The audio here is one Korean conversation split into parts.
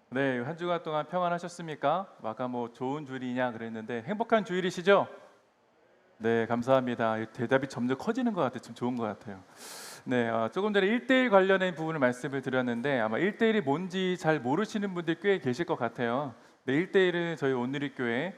네, 한 주간 동안 평안하셨습니까? 아까 뭐 좋은 주일이냐 그랬는데 행복한 주일이시죠? 네, 감사합니다. 대답이 점점 커지는 것 같아요. 좀 좋은 것 같아요. 네, 조금 전에 1대1 관련된 부분을 말씀을 드렸는데 아마 1대1이 뭔지 잘 모르시는 분들이 꽤 계실 것 같아요. 네, 1대1은 저희 온누리교회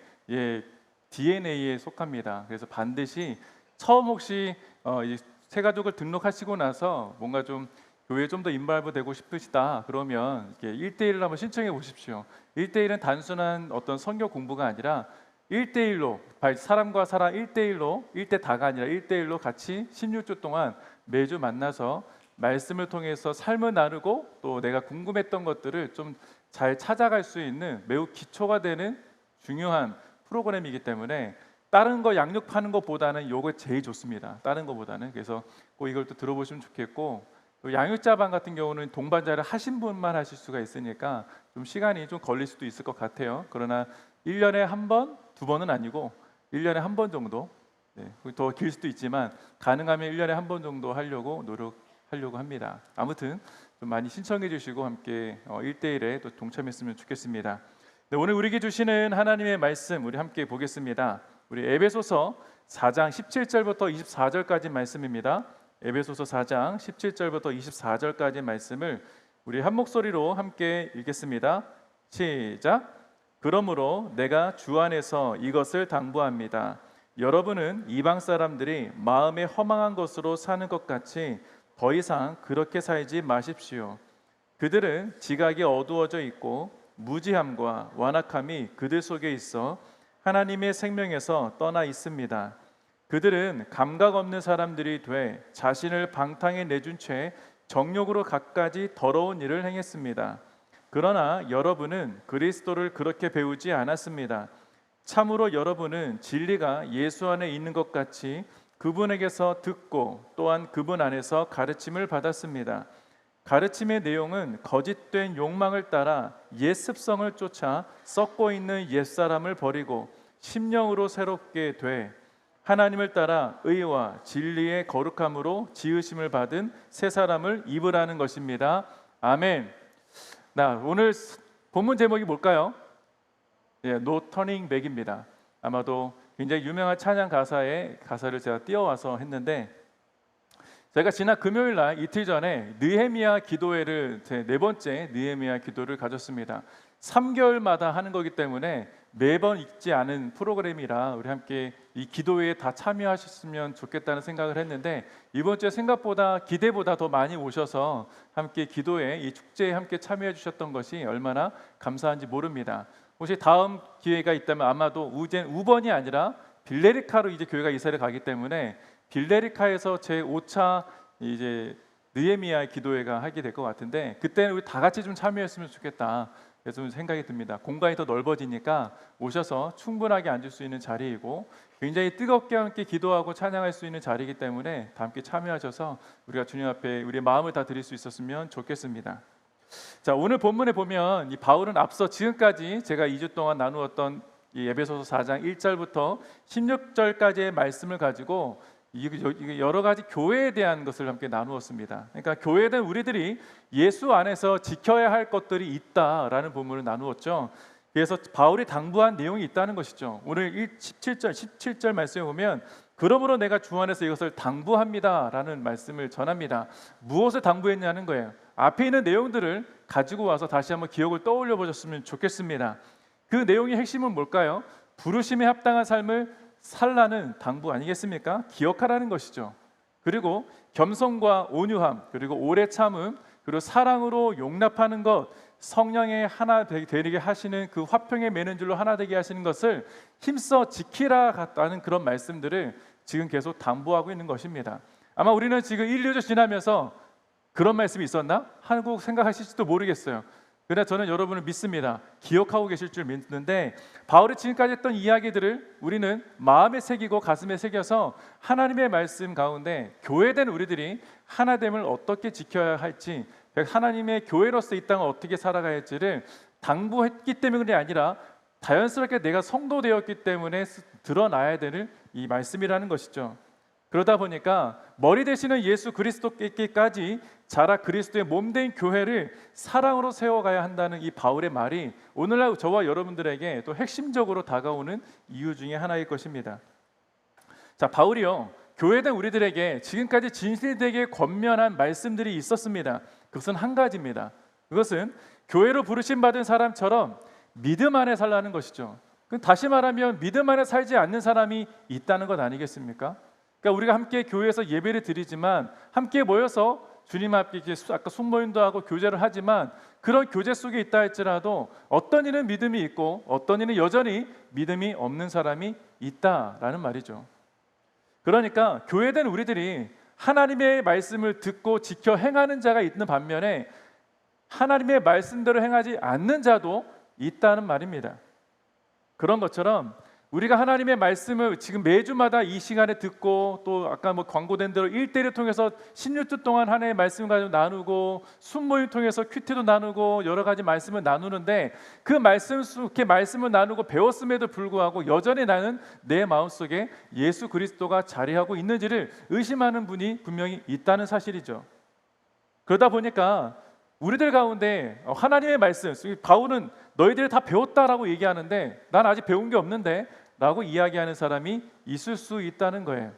DNA에 속합니다. 그래서 반드시 처음 혹시 이 새가족을 등록하시고 나서 뭔가 좀 교회에 좀 더 인발부 되고 싶으시다 그러면 이렇게 1대1을 한번 신청해 보십시오. 1대1은 단순한 어떤 성경 공부가 아니라 1대1로 사람과 사람 1대1로 1대 다가 아니라 1대1로 같이 16주 동안 매주 만나서 말씀을 통해서 삶을 나누고 또 내가 궁금했던 것들을 좀 잘 찾아갈 수 있는 매우 기초가 되는 중요한 프로그램이기 때문에 다른 거 양육 파는 것보다는 요거 제일 좋습니다. 다른 것보다는. 그래서 꼭 이걸 또 들어보시면 좋겠고, 또 양육자반 같은 경우는 동반자를 하신 분만 하실 수가 있으니까 좀 시간이 좀 걸릴 수도 있을 것 같아요. 그러나 1년에 한 번, 두 번은 아니고 1년에 한 번 정도, 더 길 수도 있지만 가능하면 1년에 한 번 정도 하려고 노력하려고 합니다. 아무튼 좀 많이 신청해 주시고 함께 1대1에 또 동참했으면 좋겠습니다. 네, 오늘 우리에게 주시는 하나님의 말씀 우리 함께 보겠습니다. 우리 에베소서 4장 17절부터 24절까지 말씀입니다. 에베소서 4장 17절부터 24절까지 말씀을 우리 한 목소리로 함께 읽겠습니다. 시작. 그러므로 내가 주 안에서 이것을 당부합니다. 여러분은 이방 사람들이 마음에 허망한 것으로 사는 것 같이 더 이상 그렇게 살지 마십시오. 그들은 지각이 어두워져 있고 무지함과 완악함이 그들 속에 있어 하나님의 생명에서 떠나 있습니다. 그들은 감각 없는 사람들이 돼 자신을 방탕에 내준 채 정욕으로 갖가지 더러운 일을 행했습니다. 그러나 여러분은 그리스도를 그렇게 배우지 않았습니다. 참으로 여러분은 진리가 예수 안에 있는 것 같이 그분에게서 듣고 또한 그분 안에서 가르침을 받았습니다. 가르침의 내용은 거짓된 욕망을 따라 옛 습성을 쫓아 썩고 있는 옛사람을 버리고 심령으로 새롭게 돼 하나님을 따라 의와 진리의 거룩함으로 지으심을 받은 새 사람을 입으라는 것입니다. 아멘. 오늘 본문 제목이 뭘까요? No Turning Back입니다. 아마도 굉장히 유명한 찬양 가사를 제가 띄워와서 했는데, 제가 지난 금요일 날 이틀 전에 느헤미야 기도회를 제 4번째 느헤미야 기도를 가졌습니다. 3개월마다 하는 거기 때문에 매번 잊지 않은 프로그램이라 우리 함께 이 기도회에 다 참여하셨으면 좋겠다는 생각을 했는데, 이번 주에 생각보다 기대보다 더 많이 오셔서 함께 기도회 이 축제에 함께 참여해 주셨던 것이 얼마나 감사한지 모릅니다. 혹시 다음 기회가 있다면 아마도 우번이 아니라 빌레리카로 이제 교회가 이사를 가기 때문에 빌레리카에서 제 5차 이제 느헤미야 기도회가 하게 될 것 같은데, 그때는 우리 다 같이 좀 참여했으면 좋겠다. 그래서 생각이 듭니다. 공간이 더 넓어지니까 오셔서 충분하게 앉을 수 있는 자리이고 굉장히 뜨겁게 함께 기도하고 찬양할 수 있는 자리이기 때문에 다 함께 참여하셔서 우리가 주님 앞에 우리의 마음을 다 드릴 수 있었으면 좋겠습니다. 자, 오늘 본문에 보면 이 바울은 앞서 지금까지 제가 2주 동안 나누었던 이 에베소서 4장 1절부터 16절까지의 말씀을 가지고 여러 가지 교회에 대한 것을 함께 나누었습니다. 그러니까 교회에 대한 우리들이 예수 안에서 지켜야 할 것들이 있다라는 본문을 나누었죠. 그래서 바울이 당부한 내용이 있다는 것이죠. 오늘 17절 말씀에 보면 그러므로 내가 주 안에서 이것을 당부합니다라는 말씀을 전합니다. 무엇을 당부했냐는 거예요. 앞에 있는 내용들을 가지고 와서 다시 한번 기억을 떠올려 보셨으면 좋겠습니다. 그 내용의 핵심은 뭘까요? 부르심에 합당한 삶을 살라는 당부 아니겠습니까? 기억하라는 것이죠. 그리고 겸손과 온유함, 그리고 오래 참음, 그리고 사랑으로 용납하는 것, 성령의 하나 되게 하시는 그 화평에 매는 줄로 하나 되게 하시는 것을 힘써 지키라는 그런 말씀들을 지금 계속 당부하고 있는 것입니다. 아마 우리는 지금 1, 2주 지나면서 그런 말씀이 있었나? 하고 생각하실지도 모르겠어요. 그러나 저는 여러분을 믿습니다. 기억하고 계실 줄 믿는데, 바울이 지금까지 했던 이야기들을 우리는 마음에 새기고 가슴에 새겨서 하나님의 말씀 가운데 교회된 우리들이 하나됨을 어떻게 지켜야 할지, 하나님의 교회로서 이 땅을 어떻게 살아가야 할지를 당부했기 때문이 아니라 자연스럽게 내가 성도 되었기 때문에 드러나야 되는 이 말씀이라는 것이죠. 그러다 보니까 머리 되시는 예수 그리스도께까지 자라 그리스도의 몸된 교회를 사랑으로 세워가야 한다는 이 바울의 말이 오늘날 저와 여러분들에게 또 핵심적으로 다가오는 이유 중에 하나일 것입니다. 자, 바울이요, 교회된 우리들에게 지금까지 진실되게 권면한 말씀들이 있었습니다. 그것은 한 가지입니다. 그것은 교회로 부르심 받은 사람처럼 믿음 안에 살라는 것이죠. 다시 말하면 믿음 안에 살지 않는 사람이 있다는 것 아니겠습니까? 그러니까 우리가 함께 교회에서 예배를 드리지만 함께 모여서 주님 앞에 아까 숙모임도 하고 교제를 하지만 그런 교제 속에 있다 할지라도 어떤 이는 믿음이 있고 어떤 이는 여전히 믿음이 없는 사람이 있다라는 말이죠. 그러니까 교회된 우리들이 하나님의 말씀을 듣고 지켜 행하는 자가 있는 반면에 하나님의 말씀대로 행하지 않는 자도 있다는 말입니다. 그런 것처럼 우리가 하나님의 말씀을 지금 매주마다 이 시간에 듣고 또 아까 광고된 대로 1대를 통해서 16주 동안 하나님의 말씀을 가지고 나누고 순모임 통해서 큐티도 나누고 여러 가지 말씀을 나누는데 그 말씀을 나누고 배웠음에도 불구하고 여전히 나는 내 마음속에 예수 그리스도가 자리하고 있는지를 의심하는 분이 분명히 있다는 사실이죠. 그러다 보니까 우리들 가운데 하나님의 말씀, 바울은 너희들이 다 배웠다라고 얘기하는데 난 아직 배운 게 없는데 라고 이야기하는 사람이 있을 수 있다는 거예요.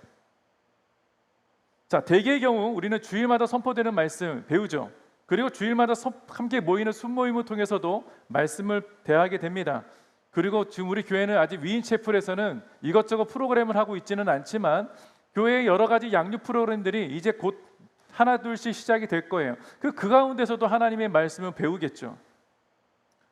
자, 대개의 경우 우리는 주일마다 선포되는 말씀 배우죠. 그리고 주일마다 함께 모이는 순모임을 통해서도 말씀을 대하게 됩니다. 그리고 지금 우리 교회는 아직 위인채플에서는 이것저것 프로그램을 하고 있지는 않지만 교회의 여러 가지 양육 프로그램들이 이제 곧 하나 둘씩 시작이 될 거예요. 그 가운데서도 하나님의 말씀을 배우겠죠.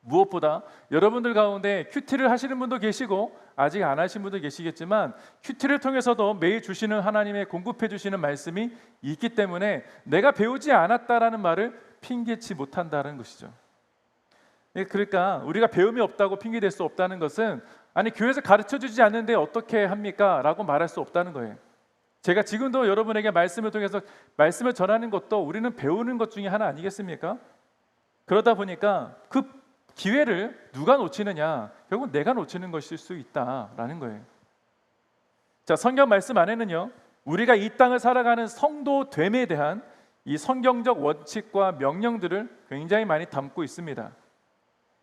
무엇보다 여러분들 가운데 큐티를 하시는 분도 계시고 아직 안 하신 분도 계시겠지만 큐티를 통해서도 매일 주시는 하나님의 공급해 주시는 말씀이 있기 때문에 내가 배우지 않았다라는 말을 핑계치 못한다는 것이죠. 그러니까 우리가 배움이 없다고 핑계댈 수 없다는 것은 아니 교회에서 가르쳐 주지 않는데 어떻게 합니까? 라고 말할 수 없다는 거예요. 제가 지금도 여러분에게 말씀을 통해서 말씀을 전하는 것도 우리는 배우는 것 중에 하나 아니겠습니까? 그러다 보니까 그 기회를 누가 놓치느냐? 결국 내가 놓치는 것일 수 있다라는 거예요. 자, 성경 말씀 안에는요, 우리가 이 땅을 살아가는 성도됨에 대한 이 성경적 원칙과 명령들을 굉장히 많이 담고 있습니다.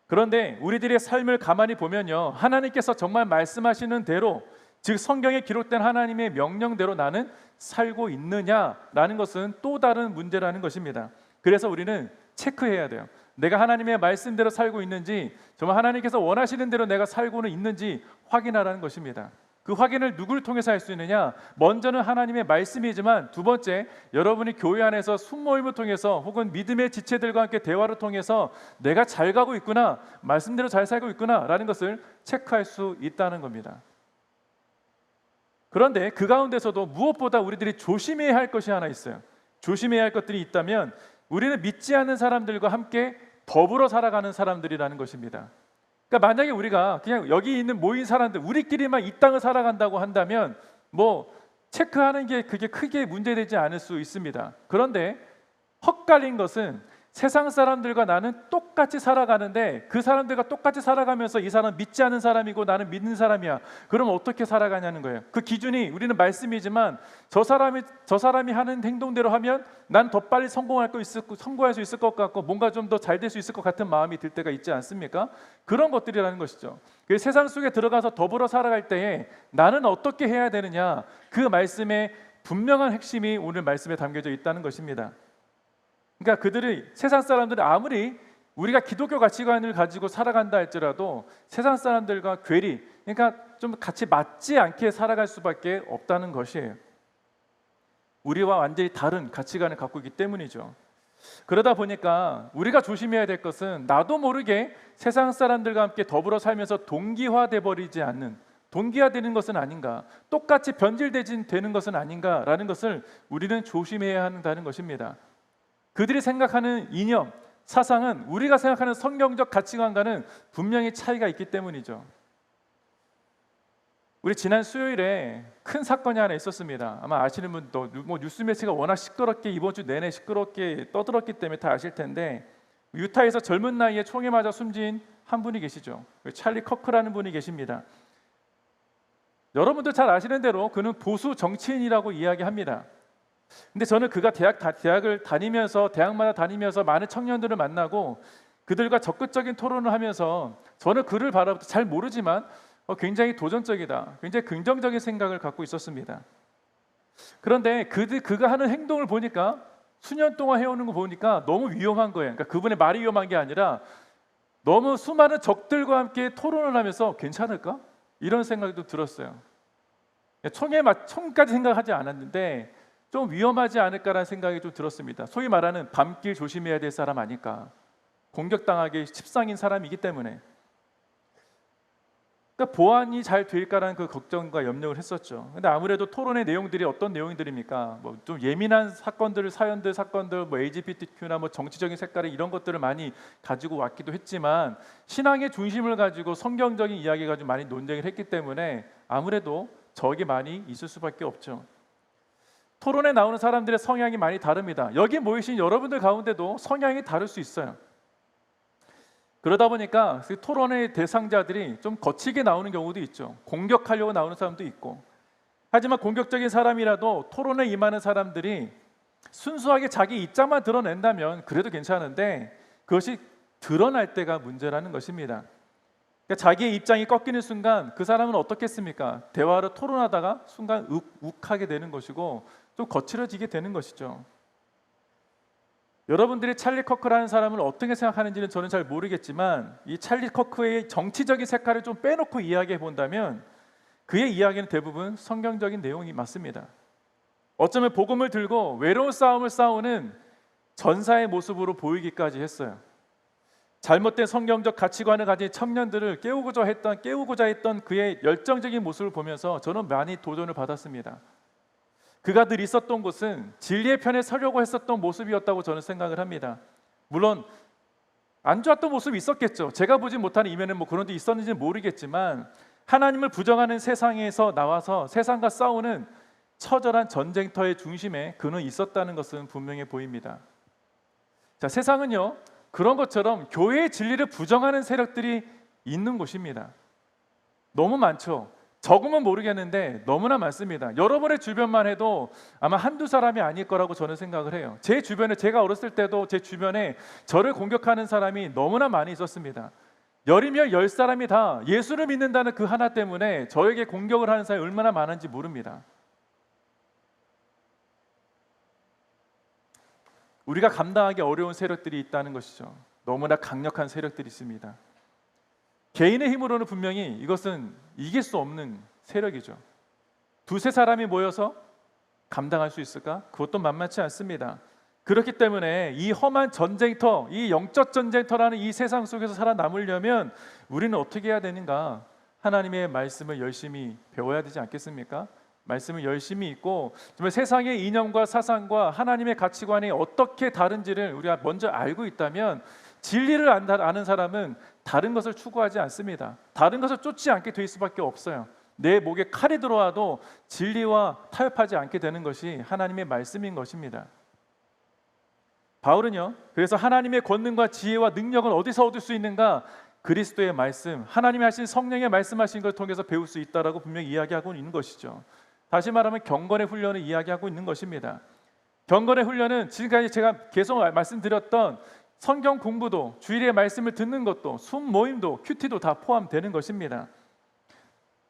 그런데 우리들의 삶을 가만히 보면요, 하나님께서 정말 말씀하시는 대로, 즉 성경에 기록된 하나님의 명령대로 나는 살고 있느냐라는 것은 또 다른 문제라는 것입니다. 그래서 우리는 체크해야 돼요. 내가 하나님의 말씀대로 살고 있는지, 정말 하나님께서 원하시는 대로 내가 살고는 있는지 확인하라는 것입니다. 그 확인을 누구를 통해서 할 수 있느냐? 먼저는 하나님의 말씀이지만 두 번째, 여러분이 교회 안에서 순모임을 통해서 혹은 믿음의 지체들과 함께 대화를 통해서 내가 잘 가고 있구나, 말씀대로 잘 살고 있구나 라는 것을 체크할 수 있다는 겁니다. 그런데 그 가운데서도 무엇보다 우리들이 조심해야 할 것이 하나 있어요. 조심해야 할 것들이 있다면 우리는 믿지 않는 사람들과 함께 더불어 살아가는 사람들이라는 것입니다. 그러니까 만약에 우리가 그냥 여기 있는 모인 사람들 우리끼리만 이 땅을 살아간다고 한다면 체크하는 게 그게 크게 문제되지 않을 수 있습니다. 그런데 헛갈린 것은 세상 사람들과 나는 똑같이 살아가는데 그 사람들과 똑같이 살아가면서 이 사람 믿지 않는 사람이고 나는 믿는 사람이야. 그럼 어떻게 살아가냐는 거예요. 그 기준이 우리는 말씀이지만 저 사람이 하는 행동대로 하면 난 더 빨리 성공할 수 있을 것 같고 뭔가 좀 더 잘 될 수 있을 것 같은 마음이 들 때가 있지 않습니까? 그런 것들이라는 것이죠. 그 세상 속에 들어가서 더불어 살아갈 때에 나는 어떻게 해야 되느냐, 그 말씀의 분명한 핵심이 오늘 말씀에 담겨져 있다는 것입니다. 그러니까 세상 사람들은 아무리 우리가 기독교 가치관을 가지고 살아간다 할지라도 세상 사람들과 괴리, 그러니까 좀 같이 맞지 않게 살아갈 수밖에 없다는 것이에요. 우리와 완전히 다른 가치관을 갖고 있기 때문이죠. 그러다 보니까 우리가 조심해야 될 것은 나도 모르게 세상 사람들과 함께 더불어 살면서 동기화돼 버리지 않는, 동기화되는 것은 아닌가, 똑같이 변질되는 것은 아닌가라는 것을 우리는 조심해야 한다는 것입니다. 그들이 생각하는 이념, 사상은 우리가 생각하는 성경적 가치관과는 분명히 차이가 있기 때문이죠. 우리 지난 수요일에 큰 사건이 하나 있었습니다. 아마 아시는 분도 뉴스 매체가 워낙 시끄럽게 이번 주 내내 시끄럽게 떠들었기 때문에 다 아실 텐데 유타에서 젊은 나이에 총에 맞아 숨진 한 분이 계시죠. 찰리 커크라는 분이 계십니다. 여러분들 잘 아시는 대로 그는 보수 정치인이라고 이야기합니다. 근데 저는 그가 대학을 다니면서 대학마다 다니면서 많은 청년들을 만나고 그들과 적극적인 토론을 하면서 저는 그를 바라보고 잘 모르지만 굉장히 도전적이다, 굉장히 긍정적인 생각을 갖고 있었습니다. 그런데 그가 하는 행동을 보니까 수년 동안 해오는 거 보니까 너무 위험한 거예요. 그러니까 그분의 말이 위험한 게 아니라 너무 수많은 적들과 함께 토론을 하면서 괜찮을까? 이런 생각도 들었어요. 총까지 생각하지 않았는데 좀 위험하지 않을까라는 생각이 좀 들었습니다. 소위 말하는 밤길 조심해야 될 사람 아닐까. 공격당하기 십상인 사람이기 때문에. 그러니까 보안이 잘 될까라는 그 걱정과 염려를 했었죠. 근데 아무래도 토론의 내용들이 어떤 내용들입니까? 뭐 좀 예민한 사건들, 사건들, 뭐 LGBTQ나 뭐 정치적인 색깔의 이런 것들을 많이 가지고 왔기도 했지만 신앙의 중심을 가지고 성경적인 이야기 가지고 많이 논쟁을 했기 때문에 아무래도 적이 많이 있을 수밖에 없죠. 토론에 나오는 사람들의 성향이 많이 다릅니다. 여기 모이신 여러분들 가운데도 성향이 다를 수 있어요. 그러다 보니까 그 토론의 대상자들이 좀 거치게 나오는 경우도 있죠. 공격하려고 나오는 사람도 있고. 하지만 공격적인 사람이라도 토론에 임하는 사람들이 순수하게 자기 입장만 드러낸다면 그래도 괜찮은데 그것이 드러날 때가 문제라는 것입니다. 그러니까 자기의 입장이 꺾이는 순간 그 사람은 어떻겠습니까? 대화를 토론하다가 순간 욱하게 되는 것이고 좀 거칠어지게 되는 것이죠. 여러분들이 찰리 커크라는 사람을 어떻게 생각하는지는 저는 잘 모르겠지만 이 찰리 커크의 정치적인 색깔을 좀 빼놓고 이야기해 본다면 그의 이야기는 대부분 성경적인 내용이 맞습니다. 어쩌면 복음을 들고 외로운 싸움을 싸우는 전사의 모습으로 보이기까지 했어요. 잘못된 성경적 가치관을 가진 청년들을 깨우고자 했던 그의 열정적인 모습을 보면서 저는 많이 도전을 받았습니다. 그가 늘 있었던 곳은 진리의 편에 서려고 했었던 모습이었다고 저는 생각을 합니다. 물론 안 좋았던 모습이 있었겠죠. 제가 보지 못하는 이면은 뭐 그런 데 있었는지는 모르겠지만 하나님을 부정하는 세상에서 나와서 세상과 싸우는 처절한 전쟁터의 중심에 그는 있었다는 것은 분명해 보입니다. 자, 세상은요 그런 것처럼 교회의 진리를 부정하는 세력들이 있는 곳입니다. 너무 많죠. 적으면 모르겠는데 너무나 많습니다. 여러분의 주변만 해도 아마 한두 사람이 아닐 거라고 저는 생각을 해요. 제 주변에 제가 어렸을 때도 제 주변에 저를 공격하는 사람이 너무나 많이 있었습니다. 열이면 10사람이 다 예수를 믿는다는 그 하나 때문에 저에게 공격을 하는 사람이 얼마나 많은지 모릅니다. 우리가 감당하기 어려운 세력들이 있다는 것이죠. 너무나 강력한 세력들이 있습니다. 개인의 힘으로는 분명히 이것은 이길 수 없는 세력이죠. 두세 사람이 모여서 감당할 수 있을까? 그것도 만만치 않습니다. 그렇기 때문에 이 험한 전쟁터, 이 영적 전쟁터라는 이 세상 속에서 살아남으려면 우리는 어떻게 해야 되는가? 하나님의 말씀을 열심히 배워야 되지 않겠습니까? 말씀을 열심히 읽고 정말 세상의 이념과 사상과 하나님의 가치관이 어떻게 다른지를 우리가 먼저 알고 있다면 진리를 아는 사람은 다른 것을 추구하지 않습니다. 다른 것을 쫓지 않게 될 수밖에 없어요. 내 목에 칼이 들어와도 진리와 타협하지 않게 되는 것이 하나님의 말씀인 것입니다. 바울은요, 그래서 하나님의 권능과 지혜와 능력은 어디서 얻을 수 있는가? 그리스도의 말씀, 하나님이 하신 성령의 말씀하신 것을 통해서 배울 수 있다라고 분명히 이야기하고 있는 것이죠. 다시 말하면 경건의 훈련을 이야기하고 있는 것입니다. 경건의 훈련은 지금까지 제가 계속 말씀드렸던 성경 공부도, 주일에 말씀을 듣는 것도, 숨 모임도, 큐티도 다 포함되는 것입니다.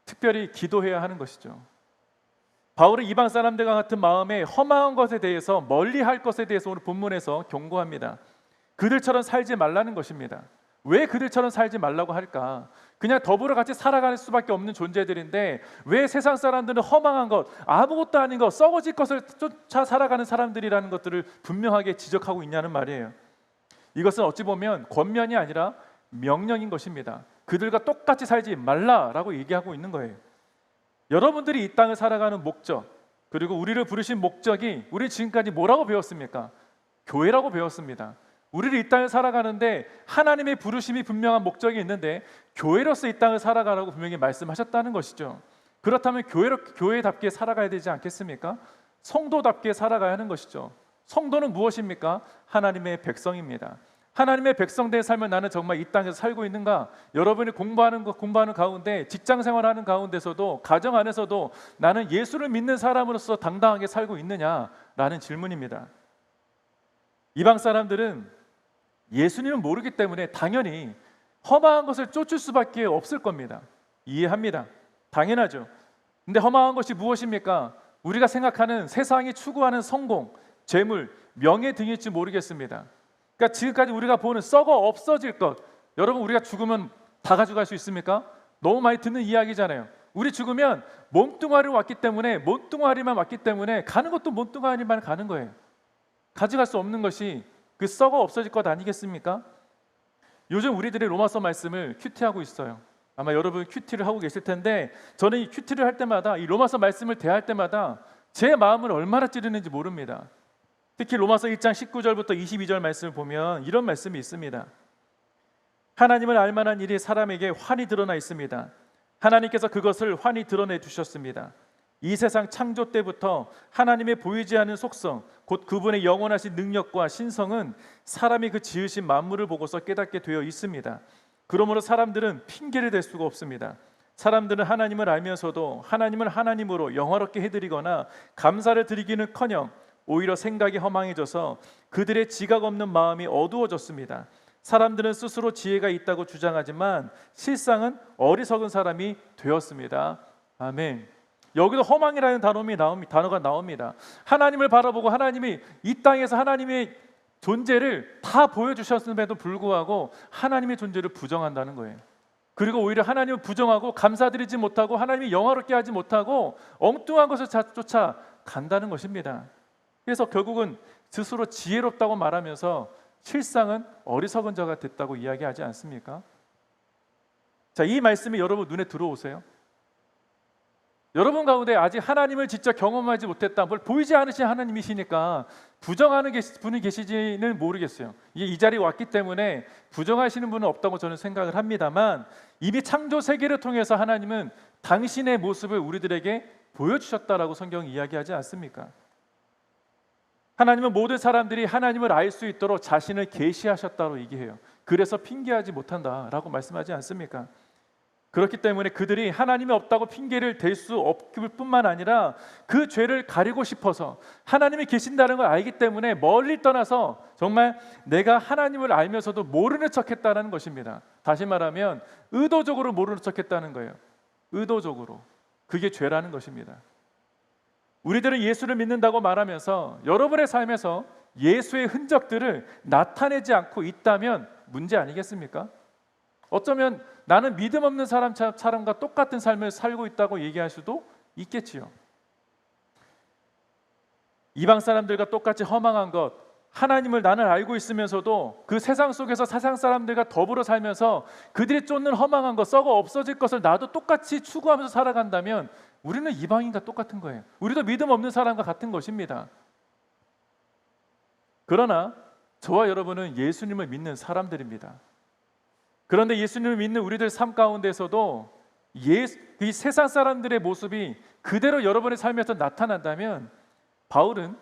특별히 기도해야 하는 것이죠. 바울은 이방 사람들과 같은 마음에 험한 것에 대해서, 멀리할 것에 대해서 오늘 본문에서 경고합니다. 그들처럼 살지 말라는 것입니다. 왜 그들처럼 살지 말라고 할까? 그냥 더불어 같이 살아갈 수밖에 없는 존재들인데 왜 세상 사람들은 허망한 것, 아무것도 아닌 것, 썩어질 것을 쫓아 살아가는 사람들이라는 것들을 분명하게 지적하고 있냐는 말이에요. 이것은 어찌 보면 권면이 아니라 명령인 것입니다. 그들과 똑같이 살지 말라라고 얘기하고 있는 거예요. 여러분들이 이 땅을 살아가는 목적, 그리고 우리를 부르신 목적이 우리 지금까지 뭐라고 배웠습니까? 교회라고 배웠습니다. 우리를 이 땅을 살아가는데 하나님의 부르심이 분명한 목적이 있는데 교회로서 이 땅을 살아가라고 분명히 말씀하셨다는 것이죠. 그렇다면 교회답게 살아가야 되지 않겠습니까? 성도답게 살아가야 하는 것이죠. 성도는 무엇입니까? 하나님의 백성입니다. 하나님의 백성된 삶을 나는 정말 이 땅에서 살고 있는가? 여러분이 공부하는 가운데, 직장 생활하는 가운데서도, 가정 안에서도 나는 예수를 믿는 사람으로서 당당하게 살고 있느냐라는 질문입니다. 이방 사람들은 예수님을 모르기 때문에 당연히 험한 것을 쫓을 수밖에 없을 겁니다. 이해합니다. 당연하죠. 근데 험한 것이 무엇입니까? 우리가 생각하는 세상이 추구하는 성공, 재물, 명예 등일지 모르겠습니다. 그러니까 지금까지 우리가 보는 썩어 없어질 것, 여러분 우리가 죽으면 다 가져갈 수 있습니까? 너무 많이 듣는 이야기잖아요. 우리 죽으면 몸뚱아리로 왔기 때문에, 몸뚱아리만 왔기 때문에 가는 것도 몸뚱아리만 가는 거예요. 가져갈 수 없는 것이 그 썩어 없어질 것 아니겠습니까? 요즘 우리들이 로마서 말씀을 큐티하고 있어요. 아마 여러분 큐티를 하고 계실 텐데, 저는 이 큐티를 할 때마다, 이 로마서 말씀을 대할 때마다 제 마음을 얼마나 찌르는지 모릅니다. 특히 로마서 1장 19절부터 22절 말씀을 보면 이런 말씀이 있습니다. 하나님을 알만한 일이 사람에게 환히 드러나 있습니다. 하나님께서 그것을 환히 드러내 주셨습니다. 이 세상 창조 때부터 하나님의 보이지 않는 속성, 곧 그분의 영원하신 능력과 신성은 사람이 그 지으신 만물을 보고서 깨닫게 되어 있습니다. 그러므로 사람들은 핑계를 댈 수가 없습니다. 사람들은 하나님을 알면서도 하나님을 하나님으로 영화롭게 해드리거나 감사를 드리기는커녕 오히려 생각이 허망해져서 그들의 지각 없는 마음이 어두워졌습니다. 사람들은 스스로 지혜가 있다고 주장하지만 실상은 어리석은 사람이 되었습니다. 아멘. 여기도 허망이라는 단어가 나옵니다. 하나님을 바라보고 하나님이 이 땅에서 하나님의 존재를 다 보여주셨음에도 불구하고 하나님의 존재를 부정한다는 거예요. 그리고 오히려 하나님을 부정하고 감사드리지 못하고 하나님이 영화롭게 하지 못하고 엉뚱한 것을 쫓아간다는 것입니다. 그래서 결국은 스스로 지혜롭다고 말하면서 실상은 어리석은 자가 됐다고 이야기하지 않습니까? 자, 이 말씀이 여러분 눈에 들어오세요? 여러분 가운데 아직 하나님을 직접 경험하지 못했다, 뭘 보이지 않으신 하나님이시니까 부정하는 분이 계시지는 모르겠어요. 이 자리에 왔기 때문에 부정하시는 분은 없다고 저는 생각을 합니다만, 이미 창조 세계를 통해서 하나님은 당신의 모습을 우리들에게 보여주셨다라고 성경이 이야기하지 않습니까? 하나님은 모든 사람들이 하나님을 알 수 있도록 자신을 계시하셨다고 얘기해요. 그래서 핑계하지 못한다라고 말씀하지 않습니까? 그렇기 때문에 그들이 하나님이 없다고 핑계를 댈 수 없을 뿐만 아니라 그 죄를 가리고 싶어서, 하나님이 계신다는 걸 알기 때문에 멀리 떠나서 정말 내가 하나님을 알면서도 모르는 척했다는 것입니다. 다시 말하면 의도적으로 모르는 척했다는 거예요. 의도적으로. 그게 죄라는 것입니다. 우리들은 예수를 믿는다고 말하면서 여러분의 삶에서 예수의 흔적들을 나타내지 않고 있다면 문제 아니겠습니까? 어쩌면 나는 믿음 없는 사람과 똑같은 삶을 살고 있다고 얘기할 수도 있겠지요. 이방 사람들과 똑같이 허망한 것, 하나님을 나는 알고 있으면서도 그 세상 속에서 세상 사람들과 더불어 살면서 그들이 쫓는 허망한 것, 썩어 없어질 것을 나도 똑같이 추구하면서 살아간다면 우리는 이방인과 똑같은 거예요. 우리도 믿음 없는 사람과 같은 것입니다. 그러나 저와 여러분은 예수님을 믿는 사람들입니다. 그런데 예수님을 믿는 우리들 삶 가운데서도 이 세상 사람들의 모습이 그대로 여러분의 삶에서 나타난다면, 바울은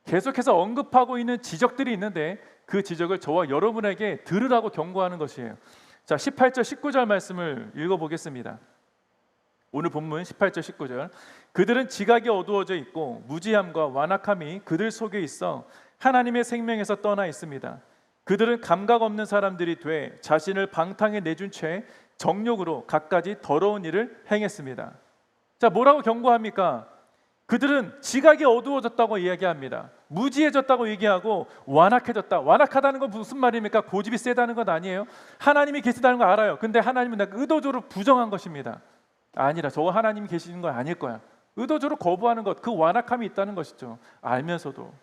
계속해서 언급하고 있는 지적들이 있는데 그 지적을 저와 여러분에게 들으라고 경고하는 것이에요. 자, 18절 19절 말씀을 읽어보겠습니다. 오늘 본문 18절 19절. 그들은 지각이 어두워져 있고 무지함과 완악함이 그들 속에 있어 하나님의 생명에서 떠나 있습니다. 그들은 감각 없는 사람들이 돼 자신을 방탕에 내준 채 정욕으로 갖가지 더러운 일을 행했습니다. 자, 뭐라고 경고합니까? 그들은 지각이 어두워졌다고 이야기합니다. 무지해졌다고 얘기하고 완악해졌다. 완악하다는 건 무슨 말입니까? 고집이 세다는 것 아니에요? 하나님이 계시다는 거 알아요. 근데 하나님은 내가 의도적으로 부정한 것입니다. 아니라 저거 하나님이 계시는 건 아닐 거야. 의도적으로 거부하는 것, 그 완악함이 있다는 것이죠. 알면서도.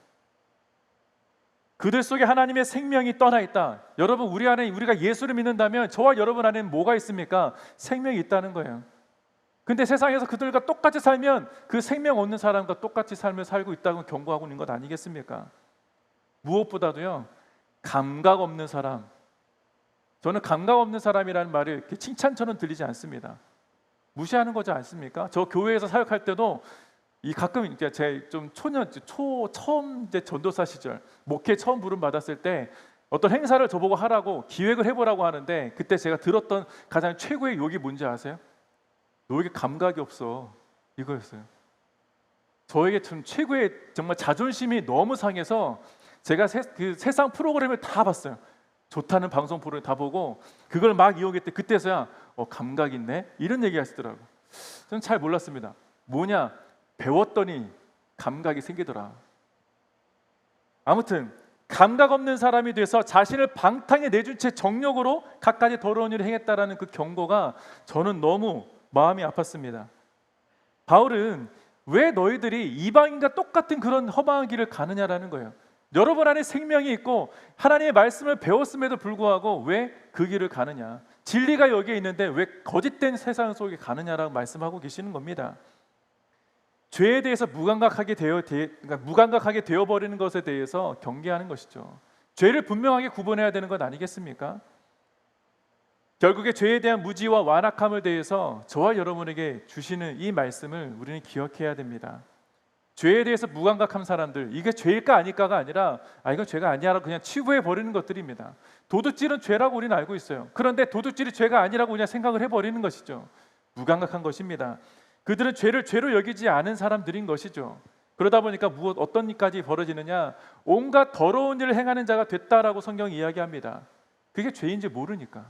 그들 속에 하나님의 생명이 떠나 있다. 여러분, 우리 안에, 우리가 예수를 믿는다면 저와 여러분 안에는 뭐가 있습니까? 생명이 있다는 거예요. 근데 세상에서 그들과 똑같이 살면 그 생명 없는 사람과 똑같이 삶을 살고 있다고 경고하고 있는 것 아니겠습니까? 무엇보다도요, 감각 없는 사람. 저는 감각 없는 사람이라는 말이 이렇게 칭찬처럼 들리지 않습니다. 무시하는 거지 않습니까? 저 교회에서 사역할 때도 이 가끔 이제 제 좀 처음 이제 전도사 시절 목회 처음 부름 받았을 때 어떤 행사를 저보고 하라고 기획을 해보라고 하는데 그때 제가 들었던 가장 최고의 욕이 뭔지 아세요? 너에게 감각이 없어, 이거였어요. 저에게 좀 최고의 정말 자존심이 너무 상해서 제가 그 세상 프로그램을 다 봤어요. 좋다는 방송 프로그램 다 보고 그걸 막 이용했대. 그때서야 감각 있네 이런 얘기 하시더라고. 저는 잘 몰랐습니다. 뭐냐, 배웠더니 감각이 생기더라. 아무튼 감각 없는 사람이 돼서 자신을 방탕에 내준 채 정욕으로 갖가지 더러운 일을 행했다라는 그 경고가 저는 너무 마음이 아팠습니다. 바울은 왜 너희들이 이방인과 똑같은 그런 허망한 길을 가느냐라는 거예요. 여러분 안에 생명이 있고 하나님의 말씀을 배웠음에도 불구하고 왜 그 길을 가느냐, 진리가 여기에 있는데 왜 거짓된 세상 속에 가느냐라고 말씀하고 계시는 겁니다. 죄에 대해서 무감각하게 되어버리는 것에 대해서 경계하는 것이죠. 죄를 분명하게 구분해야 되는 것 아니겠습니까? 결국에 죄에 대한 무지와 완악함을 대해서 저와 여러분에게 주시는 이 말씀을 우리는 기억해야 됩니다. 죄에 대해서 무감각한 사람들, 이게 죄일까 아닐까가 아니라 이건 죄가 아니야라고 그냥 치부해 버리는 것들입니다. 도둑질은 죄라고 우리는 알고 있어요. 그런데 도둑질이 죄가 아니라고 그냥 생각을 해버리는 것이죠. 무감각한 것입니다. 그들은 죄를 죄로 여기지 않은 사람들인 것이죠. 그러다 보니까 어떤 일까지 벌어지느냐, 온갖 더러운 일을 행하는 자가 됐다라고 성경이 이야기합니다. 그게 죄인지 모르니까.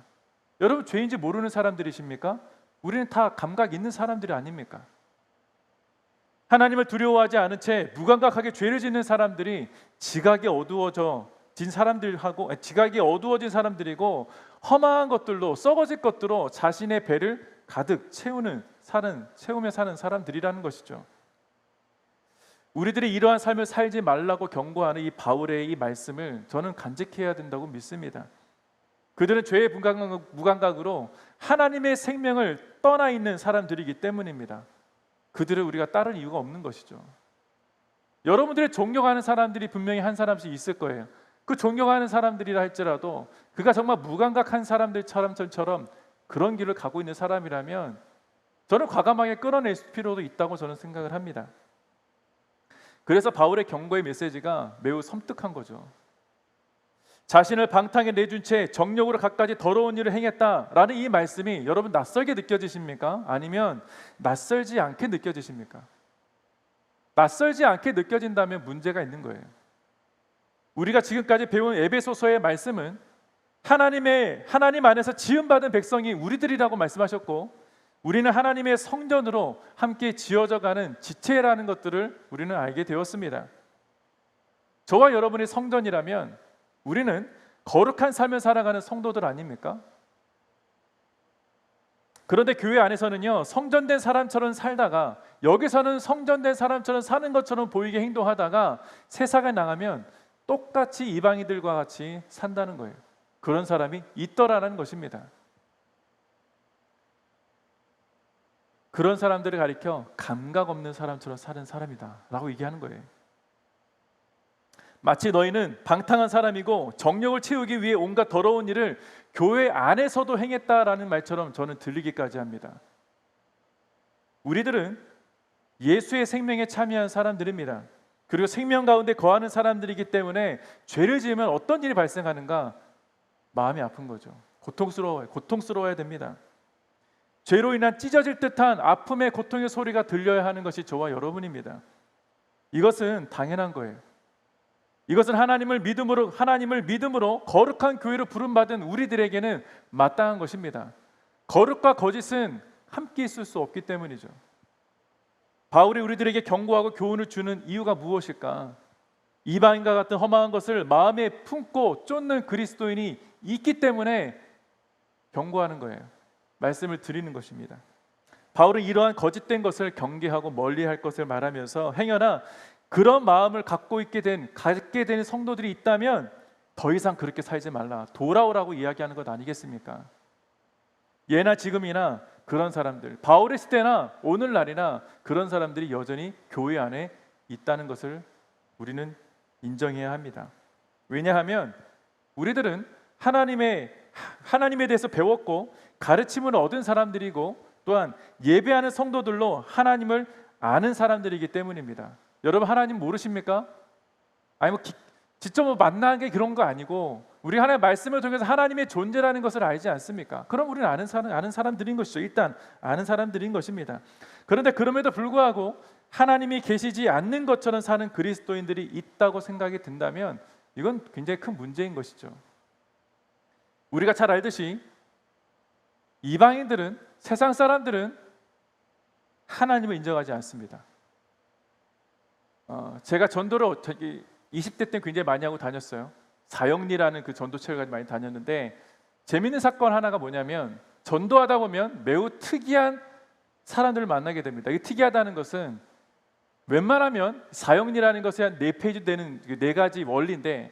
여러분, 죄인지 모르는 사람들이십니까? 우리는 다 감각 있는 사람들이 아닙니까? 하나님을 두려워하지 않은 채 무감각하게 죄를 짓는 사람들이 지각이 어두워진 사람들이고 험한 것들로, 썩어질 것들로 자신의 배를 가득 채우며 사는 사람들이라는 것이죠. 우리들이 이러한 삶을 살지 말라고 경고하는 이 바울의 이 말씀을 저는 간직해야 된다고 믿습니다. 그들은 죄의 무감각으로 하나님의 생명을 떠나 있는 사람들이기 때문입니다. 그들을 우리가 따를 이유가 없는 것이죠. 여러분들의 존경하는 사람들이 분명히 한 사람씩 있을 거예요. 그 존경하는 사람들이라 할지라도 그가 정말 무감각한 사람들처럼 그런 길을 가고 있는 사람이라면 저는 과감하게 끌어낼 필요도 있다고 저는 생각을 합니다. 그래서 바울의 경고의 메시지가 매우 섬뜩한 거죠. 자신을 방탕에 내준 채 정욕으로 갖가지 더러운 일을 행했다라는 이 말씀이 여러분 낯설게 느껴지십니까? 아니면 낯설지 않게 느껴지십니까? 낯설지 않게 느껴진다면 문제가 있는 거예요. 우리가 지금까지 배운 에베소서의 말씀은 하나님 안에서 지음받은 백성이 우리들이라고 말씀하셨고, 우리는 하나님의 성전으로 함께 지어져가는 지체라는 것들을 우리는 알게 되었습니다. 저와 여러분이 성전이라면 우리는 거룩한 삶을 살아가는 성도들 아닙니까? 그런데 교회 안에서는요, 성전된 사람처럼 살다가 여기서는 성전된 사람처럼 사는 것처럼 보이게 행동하다가 세상에 나가면 똑같이 이방인들과 같이 산다는 거예요. 그런 사람이 있더라는 것입니다. 그런 사람들을 가리켜 감각 없는 사람처럼 사는 사람이다 라고 얘기하는 거예요. 마치 너희는 방탕한 사람이고 정욕을 채우기 위해 온갖 더러운 일을 교회 안에서도 행했다라는 말처럼 저는 들리기까지 합니다. 우리들은 예수의 생명에 참여한 사람들입니다. 그리고 생명 가운데 거하는 사람들이기 때문에 죄를 지으면 어떤 일이 발생하는가 마음이 아픈 거죠. 고통스러워야 됩니다. 죄로 인한 찢어질 듯한 아픔의 고통의 소리가 들려야 하는 것이 저와 여러분입니다. 이것은 당연한 거예요. 이것은 하나님을 믿음으로 거룩한 교회로 부름받은 우리들에게는 마땅한 것입니다. 거룩과 거짓은 함께 있을 수 없기 때문이죠. 바울이 우리들에게 경고하고 교훈을 주는 이유가 무엇일까? 이방인과 같은 험한 것을 마음에 품고 쫓는 그리스도인이 있기 때문에 경고하는 거예요. 말씀을 드리는 것입니다. 바울은 이러한 거짓된 것을 경계하고 멀리할 것을 말하면서, 행여나 그런 마음을 갖게 된 성도들이 있다면 더 이상 그렇게 살지 말라, 돌아오라고 이야기하는 것 아니겠습니까? 예나 지금이나 그런 사람들, 바울의 시대나 오늘날이나 그런 사람들이 여전히 교회 안에 있다는 것을 우리는 인정해야 합니다. 왜냐하면 우리들은 하나님에 대해서 배웠고 가르침을 얻은 사람들이고, 또한 예배하는 성도들로 하나님을 아는 사람들이기 때문입니다. 여러분, 하나님 모르십니까? 아니 직접 만나는 게 그런 거 아니고 우리 하나님의 말씀을 통해서 하나님의 존재라는 것을 알지 않습니까? 그럼 우리는 아는 사람들인 것이죠. 일단 아는 사람들인 것입니다. 그런데 그럼에도 불구하고 하나님이 계시지 않는 것처럼 사는 그리스도인들이 있다고 생각이 든다면 이건 굉장히 큰 문제인 것이죠. 우리가 잘 알듯이 이방인들은, 세상 사람들은 하나님을 인정하지 않습니다. 제가 전도를 20대 때 굉장히 많이 하고 다녔어요. 사형리라는 그 전도체를 많이 다녔는데 재미있는 사건 하나가 뭐냐면 전도하다 보면 매우 특이한 사람들을 만나게 됩니다. 이 특이하다는 것은 웬만하면 사형리라는 것이 한 4페이지 되는 4가지 원리인데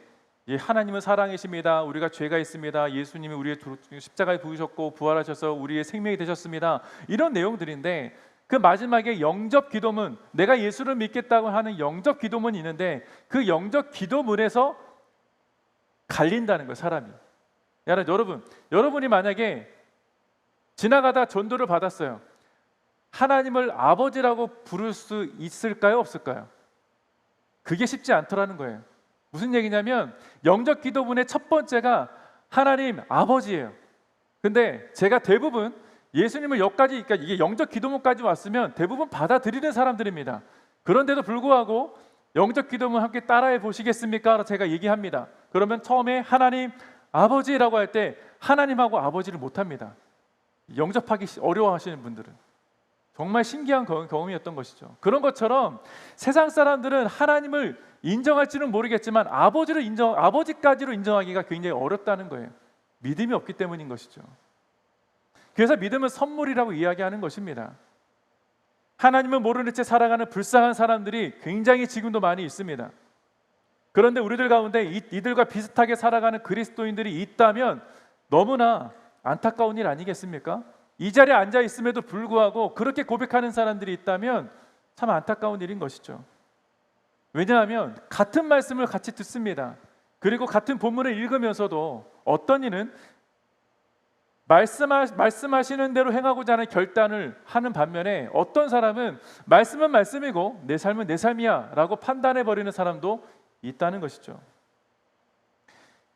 하나님은 사랑이십니다. 우리가 죄가 있습니다. 예수님이 우리의 십자가에 부으셨고 부활하셔서 우리의 생명이 되셨습니다. 이런 내용들인데 그 마지막에 영접 기도문, 내가 예수를 믿겠다고 하는 영접 기도문이 있는데 그 영접 기도문에서 갈린다는 거예요, 사람이. 여러분이 만약에 지나가다 전도를 받았어요. 하나님을 아버지라고 부를 수 있을까요, 없을까요? 그게 쉽지 않더라는 거예요. 무슨 얘기냐면 영접 기도문의 첫 번째가 하나님 아버지예요. 근데 제가 대부분 예수님을 여기까지, 그러니까 이게 영접 기도문까지 왔으면 대부분 받아들이는 사람들입니다. 그런데도 불구하고 영접 기도문 함께 따라해 보시겠습니까? 제가 얘기합니다. 그러면 처음에 하나님 아버지라고 할 때 하나님하고 아버지를 못합니다. 영접하기 어려워하시는 분들은 정말 신기한 경험이었던 것이죠. 그런 것처럼 세상 사람들은 하나님을 인정할지는 모르겠지만 아버지까지로 인정하기가 굉장히 어렵다는 거예요. 믿음이 없기 때문인 것이죠. 그래서 믿음은 선물이라고 이야기하는 것입니다. 하나님을 모르는 채 살아가는 불쌍한 사람들이 굉장히 지금도 많이 있습니다. 그런데 우리들 가운데 이들과 비슷하게 살아가는 그리스도인들이 있다면 너무나 안타까운 일 아니겠습니까? 이 자리에 앉아 있음에도 불구하고 그렇게 고백하는 사람들이 있다면 참 안타까운 일인 것이죠. 왜냐하면 같은 말씀을 같이 듣습니다. 그리고 같은 본문을 읽으면서도 어떤 이는 말씀하시는 대로 행하고자 하는 결단을 하는 반면에 어떤 사람은 말씀은 말씀이고 내 삶은 내 삶이야 라고 판단해버리는 사람도 있다는 것이죠.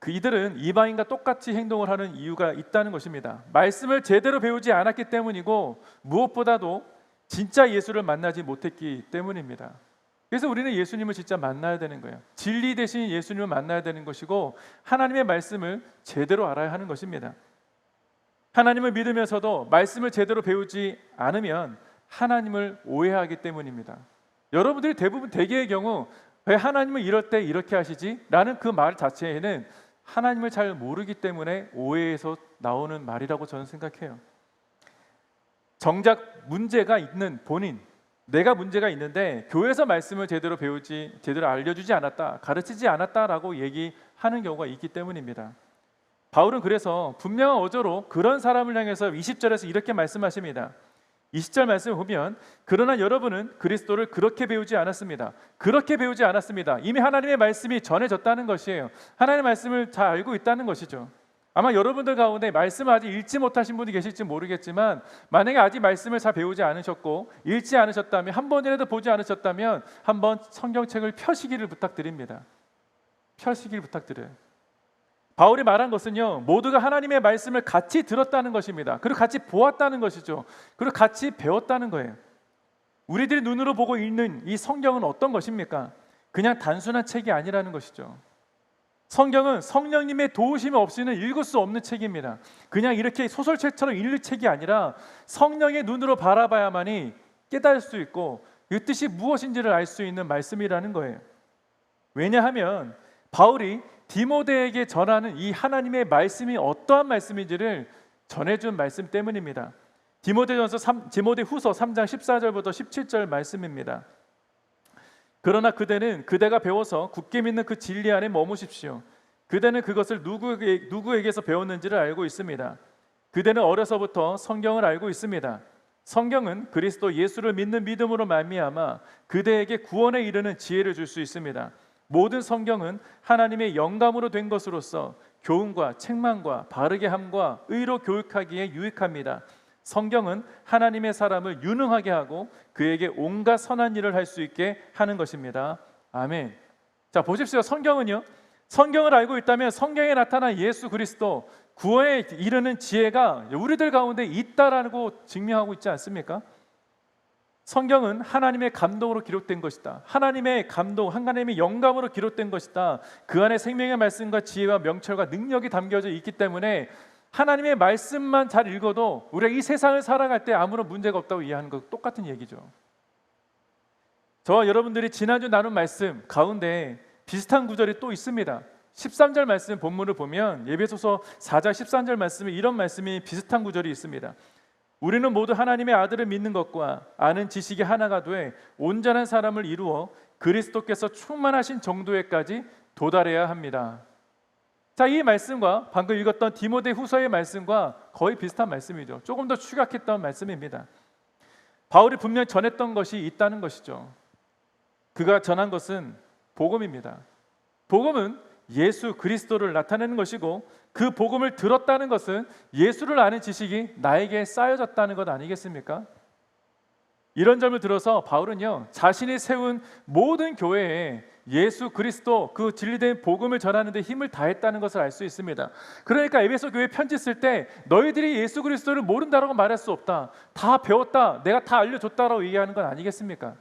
이들은 이방인과 똑같이 행동을 하는 이유가 있다는 것입니다. 말씀을 제대로 배우지 않았기 때문이고 무엇보다도 진짜 예수를 만나지 못했기 때문입니다. 그래서 우리는 예수님을 진짜 만나야 되는 거예요. 진리 대신 예수님을 만나야 되는 것이고 하나님의 말씀을 제대로 알아야 하는 것입니다. 하나님을 믿으면서도 말씀을 제대로 배우지 않으면 하나님을 오해하기 때문입니다. 여러분들이 대개의 경우 왜 하나님을 이럴 때 이렇게 하시지? 라는 그 말 자체에는 하나님을 잘 모르기 때문에 오해에서 나오는 말이라고 저는 생각해요. 정작 문제가 있는 본인, 내가 문제가 있는데 교회에서 말씀을 제대로 알려주지 않았다, 가르치지 않았다라고 얘기하는 경우가 있기 때문입니다. 바울은 그래서 분명한 어조로 그런 사람을 향해서 20절에서 이렇게 말씀하십니다. 20절 말씀을 보면 그러나 여러분은 그리스도를 그렇게 배우지 않았습니다. 그렇게 배우지 않았습니다. 이미 하나님의 말씀이 전해졌다는 것이에요. 하나님의 말씀을 잘 알고 있다는 것이죠. 아마 여러분들 가운데 말씀을 아직 읽지 못하신 분이 계실지 모르겠지만 만약에 아직 말씀을 잘 배우지 않으셨고 읽지 않으셨다면 한 번이라도 보지 않으셨다면 한번 성경책을 펴시기를 부탁드립니다. 펴시기를 부탁드려요. 바울이 말한 것은요, 모두가 하나님의 말씀을 같이 들었다는 것입니다. 그리고 같이 보았다는 것이죠. 그리고 같이 배웠다는 거예요. 우리들이 눈으로 보고 읽는 이 성경은 어떤 것입니까? 그냥 단순한 책이 아니라는 것이죠. 성경은 성령님의 도우심 없이는 읽을 수 없는 책입니다. 그냥 이렇게 소설책처럼 읽는 책이 아니라 성령의 눈으로 바라봐야만이 깨달을 수 있고 그 뜻이 무엇인지를 알 수 있는 말씀이라는 거예요. 왜냐하면 바울이 디모데에게 전하는 이 하나님의 말씀이 어떠한 말씀인지를 전해준 말씀 때문입니다. 디모데후서 3장 14절부터 17절 말씀입니다. 그러나 그대가 배워서 굳게 믿는 그 진리 안에 머무십시오. 그대는 그것을 누구에게서 배웠는지를 알고 있습니다. 그대는 어려서부터 성경을 알고 있습니다. 성경은 그리스도 예수를 믿는 믿음으로 말미암아 그대에게 구원에 이르는 지혜를 줄 수 있습니다. 모든 성경은 하나님의 영감으로 된 것으로서 교훈과 책망과 바르게 함과 의로 교육하기에 유익합니다. 성경은 하나님의 사람을 유능하게 하고 그에게 온갖 선한 일을 할 수 있게 하는 것입니다. 아멘. 자, 보십시오. 성경은요, 성경을 알고 있다면 성경에 나타난 예수 그리스도 구원에 이르는 지혜가 우리들 가운데 있다라고 증명하고 있지 않습니까? 성경은 하나님의 감동으로 기록된 것이다. 하나님의 감동, 하나님의 영감으로 기록된 것이다. 그 안에 생명의 말씀과 지혜와 명철과 능력이 담겨져 있기 때문에 하나님의 말씀만 잘 읽어도 우리가 이 세상을 살아갈 때 아무런 문제가 없다고 이해하는 것 똑같은 얘기죠. 저와 여러분들이 지난주 나눈 말씀 가운데 비슷한 구절이 또 있습니다. 13절 말씀 본문을 보면 에베소서 4장 13절 말씀에 이런 말씀이 비슷한 구절이 있습니다. 우리는 모두 하나님의 아들을 믿는 것과 아는 지식이 하나가 돼 온전한 사람을 이루어 그리스도께서 충만하신 정도에까지 도달해야 합니다. 자, 이 말씀과 방금 읽었던 디모데 후서의 말씀과 거의 비슷한 말씀이죠. 조금 더 축약했던 말씀입니다. 바울이 분명 전했던 것이 있다는 것이죠. 그가 전한 것은 복음입니다. 복음은 예수 그리스도를 나타내는 것이고 그 복음을 들었다는 것은 예수를 아는 지식이 나에게 쌓여졌다는 것 아니겠습니까? 이런 점을 들어서 바울은요, 자신이 세운 모든 교회에 예수 그리스도 그 진리된 복음을 전하는 데 힘을 다했다는 것을 알 수 있습니다. 그러니까 에베소 교회 편지 쓸 때 너희들이 예수 그리스도를 모른다라고 말할 수 없다. 다 배웠다. 내가 다 알려줬다라고 얘기하는 건 아니겠습니까?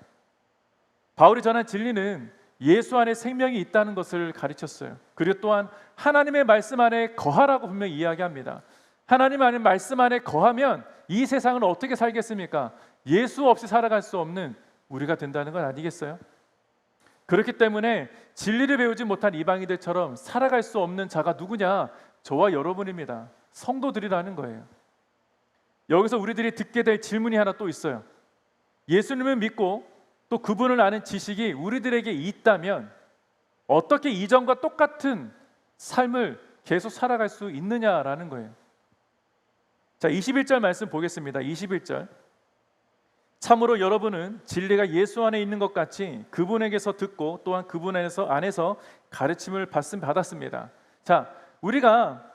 바울이 전한 진리는 예수 안에 생명이 있다는 것을 가르쳤어요. 그리고 또한 하나님의 말씀 안에 거하라고 분명히 이야기합니다. 하나님 안에 말씀 안에 거하면 이 세상은 어떻게 살겠습니까? 예수 없이 살아갈 수 없는 우리가 된다는 건 아니겠어요? 그렇기 때문에 진리를 배우지 못한 이방인들처럼 살아갈 수 없는 자가 누구냐? 저와 여러분입니다. 성도들이라는 거예요. 여기서 우리들이 듣게 될 질문이 하나 또 있어요. 예수님을 믿고 또 그분을 아는 지식이 우리들에게 있다면 어떻게 이전과 똑같은 삶을 계속 살아갈 수 있느냐라는 거예요. 자, 21절 말씀 보겠습니다. 21절. 참으로 여러분은 진리가 예수 안에 있는 것 같이 그분에게서 듣고 또한 그분 안에서 가르침을 받았습니다. 자, 우리가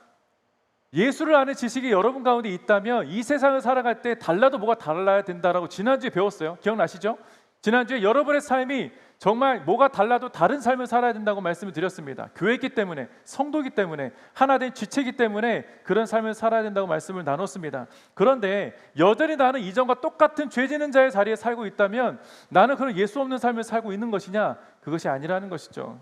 예수를 아는 지식이 여러분 가운데 있다면 이 세상을 살아갈 때 달라도 뭐가 달라야 된다라고 지난주에 배웠어요. 기억나시죠? 지난주에 여러분의 삶이 정말 뭐가 달라도 다른 삶을 살아야 된다고 말씀을 드렸습니다. 교회이기 때문에, 성도이기 때문에, 하나된 지체이기 때문에 그런 삶을 살아야 된다고 말씀을 나눴습니다. 그런데 여전히 나는 이전과 똑같은 죄 지는 자의 자리에 살고 있다면 나는 그런 예수 없는 삶을 살고 있는 것이냐? 그것이 아니라는 것이죠.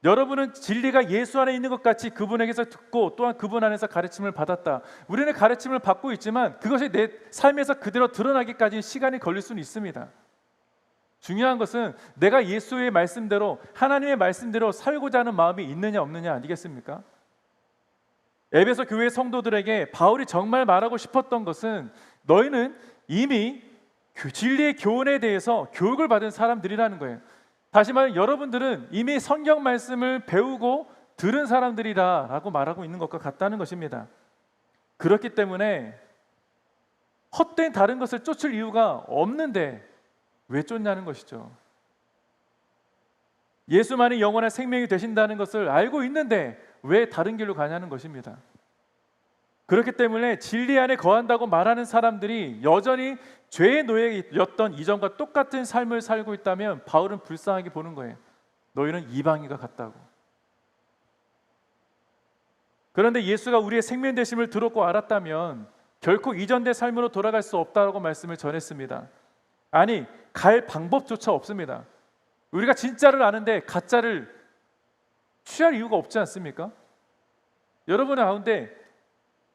여러분은 진리가 예수 안에 있는 것 같이 그분에게서 듣고 또한 그분 안에서 가르침을 받았다. 우리는 가르침을 받고 있지만 그것이 내 삶에서 그대로 드러나기까지 시간이 걸릴 수는 있습니다. 중요한 것은 내가 예수의 말씀대로 하나님의 말씀대로 살고자 하는 마음이 있느냐 없느냐 아니겠습니까? 에베소 교회 성도들에게 바울이 정말 말하고 싶었던 것은 너희는 이미 진리의 교훈에 대해서 교육을 받은 사람들이라는 거예요. 다시 말해 여러분들은 이미 성경 말씀을 배우고 들은 사람들이라고 말하고 있는 것과 같다는 것입니다. 그렇기 때문에 헛된 다른 것을 쫓을 이유가 없는데 왜 쫓냐는 것이죠. 예수만이 영원한 생명이 되신다는 것을 알고 있는데 왜 다른 길로 가냐는 것입니다. 그렇기 때문에 진리 안에 거한다고 말하는 사람들이 여전히 죄의 노예였던 이전과 똑같은 삶을 살고 있다면 바울은 불쌍하게 보는 거예요. 너희는 이방인과 같다고. 그런데 예수가 우리의 생명 되심을 들었고 알았다면 결코 이전된 삶으로 돌아갈 수 없다고 말씀을 전했습니다. 아니, 갈 방법조차 없습니다. 우리가 진짜를 아는데 가짜를 취할 이유가 없지 않습니까? 여러분의 가운데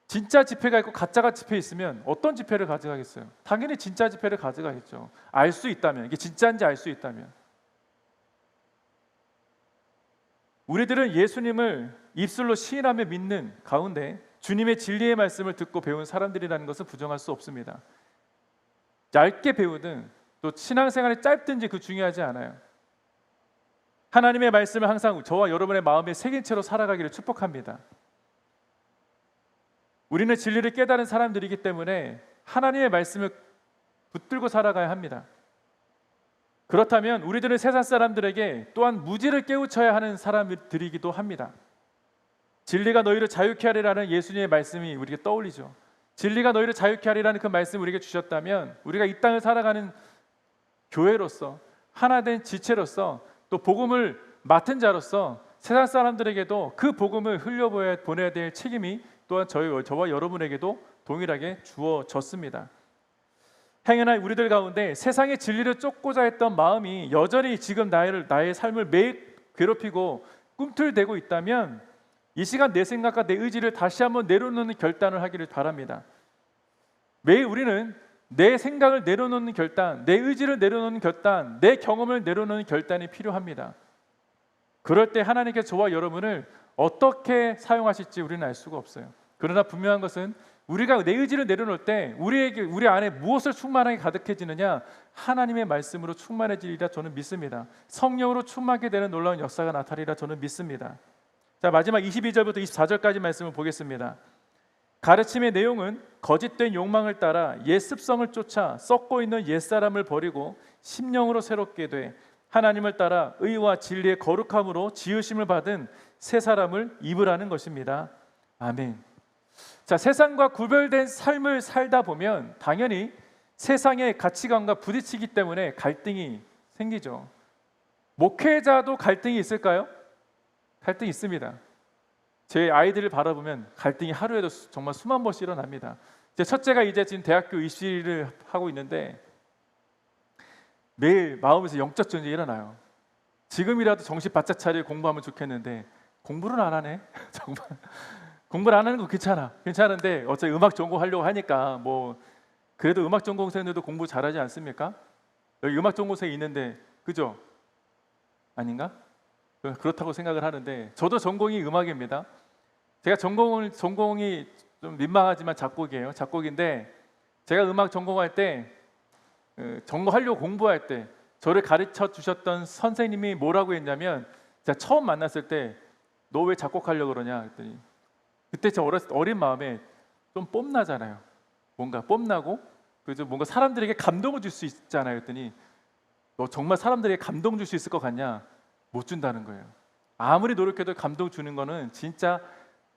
진짜 지폐가 있고 가짜가 지폐 있으면 어떤 지폐를 가져가겠어요? 당연히 진짜 지폐를 가져가겠죠. 알 수 있다면, 이게 진짜인지 알 수 있다면. 우리들은 예수님을 입술로 시인하며 믿는 가운데 주님의 진리의 말씀을 듣고 배운 사람들이라는 것은 부정할 수 없습니다. 얇게 배우든 또 신앙생활이 짧든지 그 중요하지 않아요. 하나님의 말씀을 항상 저와 여러분의 마음에 새긴 채로 살아가기를 축복합니다. 우리는 진리를 깨달은 사람들이기 때문에 하나님의 말씀을 붙들고 살아가야 합니다. 그렇다면 우리들은 세상 사람들에게 또한 무지를 깨우쳐야 하는 사람들이기도 합니다. 진리가 너희를 자유케 하리라는 예수님의 말씀이 우리에게 떠올리죠. 진리가 너희를 자유케 하리라는 그 말씀을 우리에게 주셨다면 우리가 이 땅을 살아가는 교회로서 하나된 지체로서 또 복음을 맡은 자로서 세상 사람들에게도 그 복음을 보내야 될 책임이 또한 저와 여러분에게도 동일하게 주어졌습니다. 행여나 우리들 가운데 세상의 진리를 쫓고자 했던 마음이 여전히 지금 나의 삶을 매일 괴롭히고 꿈틀대고 있다면 이 시간 내 생각과 내 의지를 다시 한번 내려놓는 결단을 하기를 바랍니다. 매일 우리는 내 생각을 내려놓는 결단, 내 의지를 내려놓는 결단, 내 경험을 내려놓는 결단이 필요합니다. 그럴 때 하나님께서 저와 여러분을 어떻게 사용하실지 우리는 알 수가 없어요. 그러나 분명한 것은 우리가 내 의지를 내려놓을 때 우리 안에 무엇을 충만하게 가득해지느냐? 하나님의 말씀으로 충만해지리라 저는 믿습니다. 성령으로 충만하게 되는 놀라운 역사가 나타나리라 저는 믿습니다. 자, 마지막 22절부터 24절까지 말씀을 보겠습니다. 가르침의 내용은 거짓된 욕망을 따라 옛 습성을 쫓아 썩고 있는 옛사람을 버리고 심령으로 새롭게 돼 하나님을 따라 의와 진리의 거룩함으로 지으심을 받은 새 사람을 입으라는 것입니다. 아멘. 자, 세상과 구별된 삶을 살다 보면 당연히 세상의 가치관과 부딪히기 때문에 갈등이 생기죠. 목회자도 갈등이 있을까요? 갈등이 있습니다. 제 아이들을 바라보면 갈등이 하루에도 정말 수만 번씩 일어납니다. 제 첫째가 이제 지금 대학교 입시를 하고 있는데 매일 마음에서 영적 전쟁이 일어나요. 지금이라도 정신 바짝 차리고 공부하면 좋겠는데 공부를 안 하네. 정말 공부를 안 하는 거 괜찮은데 어차피 음악 전공하려고 하니까 뭐 그래도 음악 전공생들도 공부 잘하지 않습니까? 여기 음악 전공생이 있는데 그죠? 아닌가? 그렇다고 생각을 하는데 저도 전공이 음악입니다. 제가 전공이 좀 민망하지만 작곡이에요. 작곡인데 제가 음악 전공할 때 전공하려고 공부할 때 저를 가르쳐 주셨던 선생님이 뭐라고 했냐면 제가 처음 만났을 때 너 왜 작곡하려고 그러냐 했더니 그때 제 어린 마음에 좀 뽐나잖아요. 뭔가 뽐나고 그래서 뭔가 사람들에게 감동을 줄 수 있잖아요. 했더니 너 정말 사람들에게 감동 줄 수 있을 것 같냐? 못 준다는 거예요. 아무리 노력해도 감동 주는 거는 진짜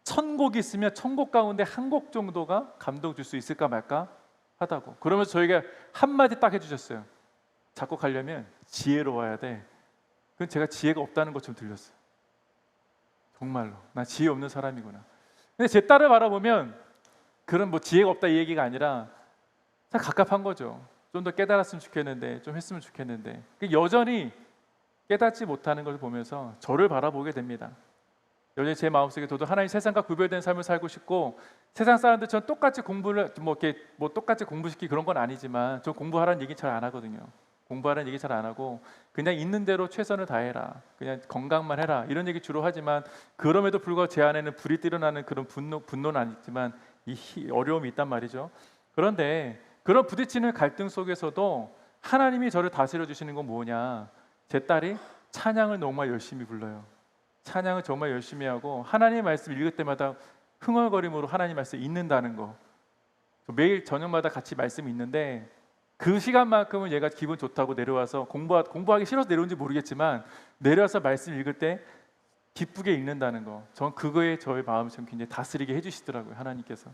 1000곡이 있으면 1000곡 가운데 한 곡 정도가 감동 줄 수 있을까 말까 하다고. 그러면서 저희가 한마디 딱 해주셨어요. 작곡하려면 지혜로워야 돼. 그건 제가 지혜가 없다는 것처럼 들렸어요. 정말로 나 지혜 없는 사람이구나. 근데 제 딸을 바라보면 그런 뭐 지혜가 없다 이 얘기가 아니라 갑갑한 거죠. 좀 더 깨달았으면 좋겠는데 좀 했으면 좋겠는데 여전히 깨닫지 못하는 것을 보면서 저를 바라보게 됩니다. 여전히 제 마음속에 저도 하나님 세상과 구별된 삶을 살고 싶고 세상 사람들처럼 똑같이 공부를 똑같이 공부시키기 그런 건 아니지만 저 공부하라는 얘기 잘 안 하거든요. 공부하라는 얘기 잘 안 하고 그냥 있는 대로 최선을 다해라. 그냥 건강만 해라. 이런 얘기 주로 하지만 그럼에도 불구하고 제 안에는 불이 뛰어나는 그런 분노는 아니지만 이 어려움이 있단 말이죠. 그런데 그런 부딪히는 갈등 속에서도 하나님이 저를 다스려 주시는 건 뭐냐? 제 딸이 찬양을 정말 열심히 불러요. 찬양을 정말 열심히 하고 하나님의 말씀 읽을 때마다 흥얼거림으로 하나님 말씀 읽는다는 거. 매일 저녁마다 같이 말씀 읽는데 그 시간만큼은 얘가 기분 좋다고 내려와서 공부하기 싫어서 내려온지 모르겠지만 내려와서 말씀 읽을 때 기쁘게 읽는다는 거. 전 그거에 저의 마음을 좀 굉장히 다스리게 해주시더라고요. 하나님께서.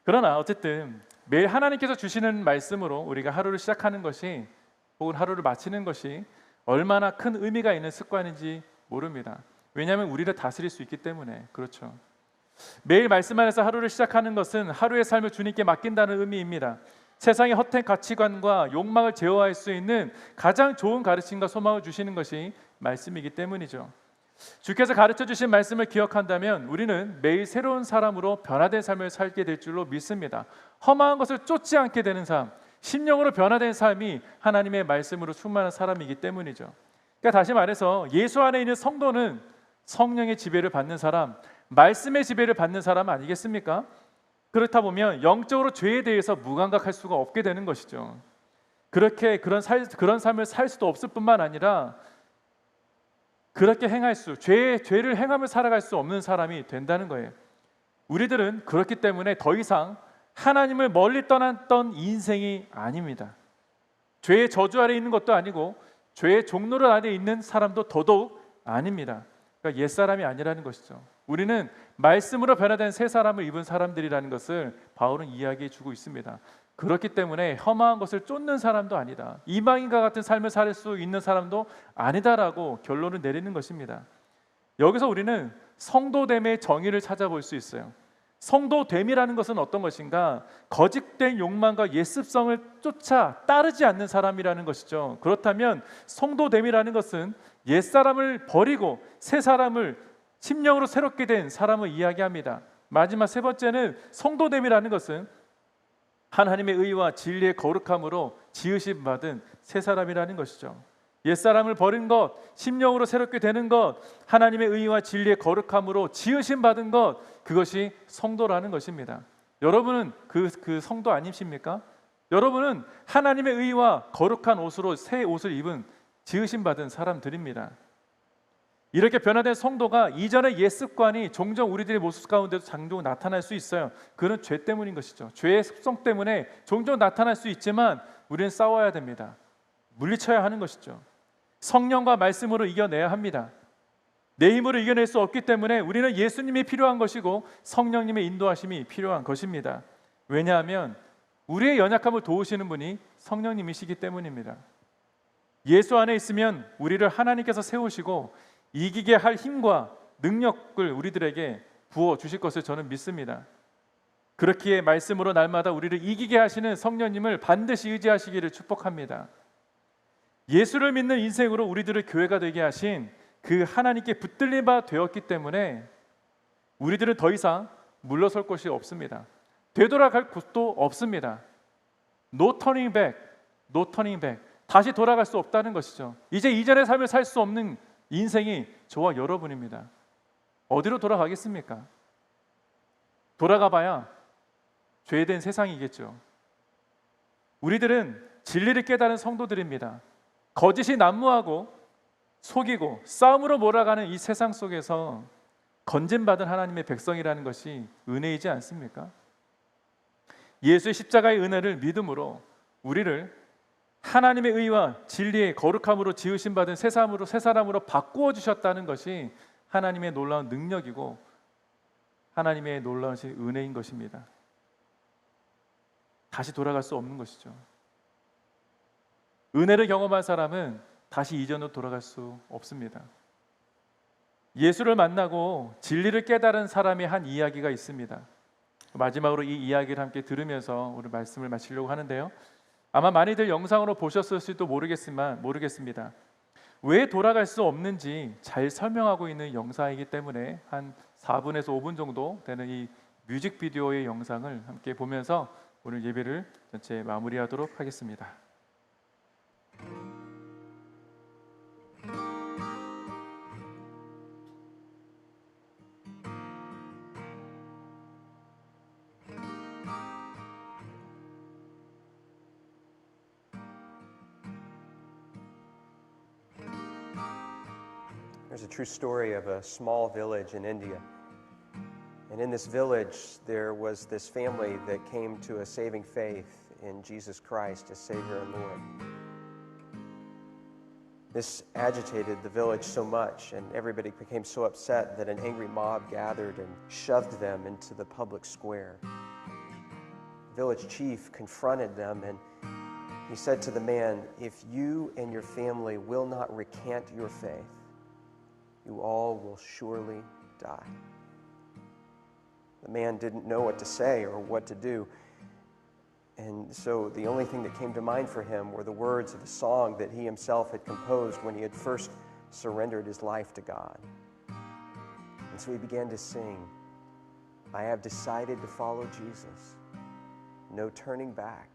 그러나 어쨌든 매일 하나님께서 주시는 말씀으로 우리가 하루를 시작하는 것이 혹은 하루를 마치는 것이 얼마나 큰 의미가 있는 습관인지 모릅니다. 왜냐하면 우리를 다스릴 수 있기 때문에. 그렇죠. 매일 말씀 안에서 하루를 시작하는 것은 하루의 삶을 주님께 맡긴다는 의미입니다. 세상의 헛된 가치관과 욕망을 제어할 수 있는 가장 좋은 가르침과 소망을 주시는 것이 말씀이기 때문이죠. 주께서 가르쳐 주신 말씀을 기억한다면 우리는 매일 새로운 사람으로 변화된 삶을 살게 될 줄로 믿습니다. 험한 것을 쫓지 않게 되는 삶, 심령으로 변화된 삶이 하나님의 말씀으로 충만한 사람이기 때문이죠. 그러니까 다시 말해서 예수 안에 있는 성도는 성령의 지배를 받는 사람, 말씀의 지배를 받는 사람 아니겠습니까? 그렇다 보면 영적으로 죄에 대해서 무감각할 수가 없게 되는 것이죠. 그렇게 그런 삶을 살 수도 없을 뿐만 아니라 그렇게 죄를 행하며 살아갈 수 없는 사람이 된다는 거예요. 우리들은 그렇기 때문에 더 이상 하나님을 멀리 떠났던 인생이 아닙니다. 죄의 저주 아래 있는 것도 아니고 죄의 종노릇 아래 있는 사람도 더더욱 아닙니다. 그러니까 옛사람이 아니라는 것이죠. 우리는 말씀으로 변화된 새 사람을 입은 사람들이라는 것을 바울은 이야기해 주고 있습니다. 그렇기 때문에 험한 것을 쫓는 사람도 아니다. 이방인과 같은 삶을 살 수 있는 사람도 아니다라고 결론을 내리는 것입니다. 여기서 우리는 성도됨의 정의를 찾아볼 수 있어요. 성도됨이라는 것은 어떤 것인가? 거짓된 욕망과 옛습성을 쫓아 따르지 않는 사람이라는 것이죠. 그렇다면 성도됨이라는 것은 옛사람을 버리고 새 사람을 심령으로 새롭게 된 사람을 이야기합니다. 마지막 세 번째는 성도됨이라는 것은 하나님의 의와 진리의 거룩함으로 지으심 받은 새 사람이라는 것이죠. 옛사람을 버린 것, 심령으로 새롭게 되는 것, 하나님의 의와 진리의 거룩함으로 지으심 받은 것, 그것이 성도라는 것입니다. 여러분은 그 성도 아니십니까? 여러분은 하나님의 의와 거룩한 옷으로 새 옷을 입은 지으심 받은 사람들입니다. 이렇게 변화된 성도가 이전의 옛 습관이 종종 우리들의 모습 가운데도 종종 나타날 수 있어요. 그건 죄 때문인 것이죠. 죄의 습성 때문에 종종 나타날 수 있지만 우리는 싸워야 됩니다. 물리쳐야 하는 것이죠. 성령과 말씀으로 이겨내야 합니다. 내 힘으로 이겨낼 수 없기 때문에 우리는 예수님이 필요한 것이고 성령님의 인도하심이 필요한 것입니다. 왜냐하면 우리의 연약함을 도우시는 분이 성령님이시기 때문입니다. 예수 안에 있으면 우리를 하나님께서 세우시고 이기게 할 힘과 능력을 우리들에게 부어주실 것을 저는 믿습니다. 그렇기에 말씀으로 날마다 우리를 이기게 하시는 성령님을 반드시 의지하시기를 축복합니다. 예수를 믿는 인생으로 우리들을 교회가 되게 하신 그 하나님께 붙들린 바 되었기 때문에 우리들은 더 이상 물러설 곳이 없습니다. 되돌아갈 곳도 없습니다. No turning back, no turning back. 다시 돌아갈 수 없다는 것이죠. 이제 이전의 삶을 살 수 없는 인생이 저와 여러분입니다. 어디로 돌아가겠습니까? 돌아가 봐야 죄된 세상이겠죠. 우리들은 진리를 깨달은 성도들입니다. 거짓이 난무하고 속이고 싸움으로 몰아가는 이 세상 속에서 건진받은 하나님의 백성이라는 것이 은혜이지 않습니까? 예수의 십자가의 은혜를 믿음으로 우리를 하나님의 의와 진리의 거룩함으로 지으심 받은 새 사람으로 바꾸어 주셨다는 것이 하나님의 놀라운 능력이고 하나님의 놀라운 은혜인 것입니다. 다시 돌아갈 수 없는 것이죠. 은혜를 경험한 사람은 다시 이전으로 돌아갈 수 없습니다. 예수를 만나고 진리를 깨달은 사람의 한 이야기가 있습니다. 마지막으로 이 이야기를 함께 들으면서 오늘 말씀을 마치려고 하는데요. 아마 많이들 영상으로 보셨을지도 모르겠습니다. 왜 돌아갈 수 없는지 잘 설명하고 있는 영상이기 때문에 한 4분에서 5분 정도 되는 이 뮤직비디오의 영상을 함께 보면서 오늘 예배를 전체 마무리하도록 하겠습니다. There's a true story of a small village in India. And in this village, there was this family that came to a saving faith in Jesus Christ as Savior and Lord. This agitated the village so much, and everybody became so upset that an angry mob gathered and shoved them into the public square. The village chief confronted them, and he said to the man, "If you and your family will not recant your faith, you all will surely die." The man didn't know what to say or what to do. And so the only thing that came to mind for him were the words of a song that he himself had composed when he had first surrendered his life to God. And so he began to sing, "I have decided to follow Jesus. No turning back,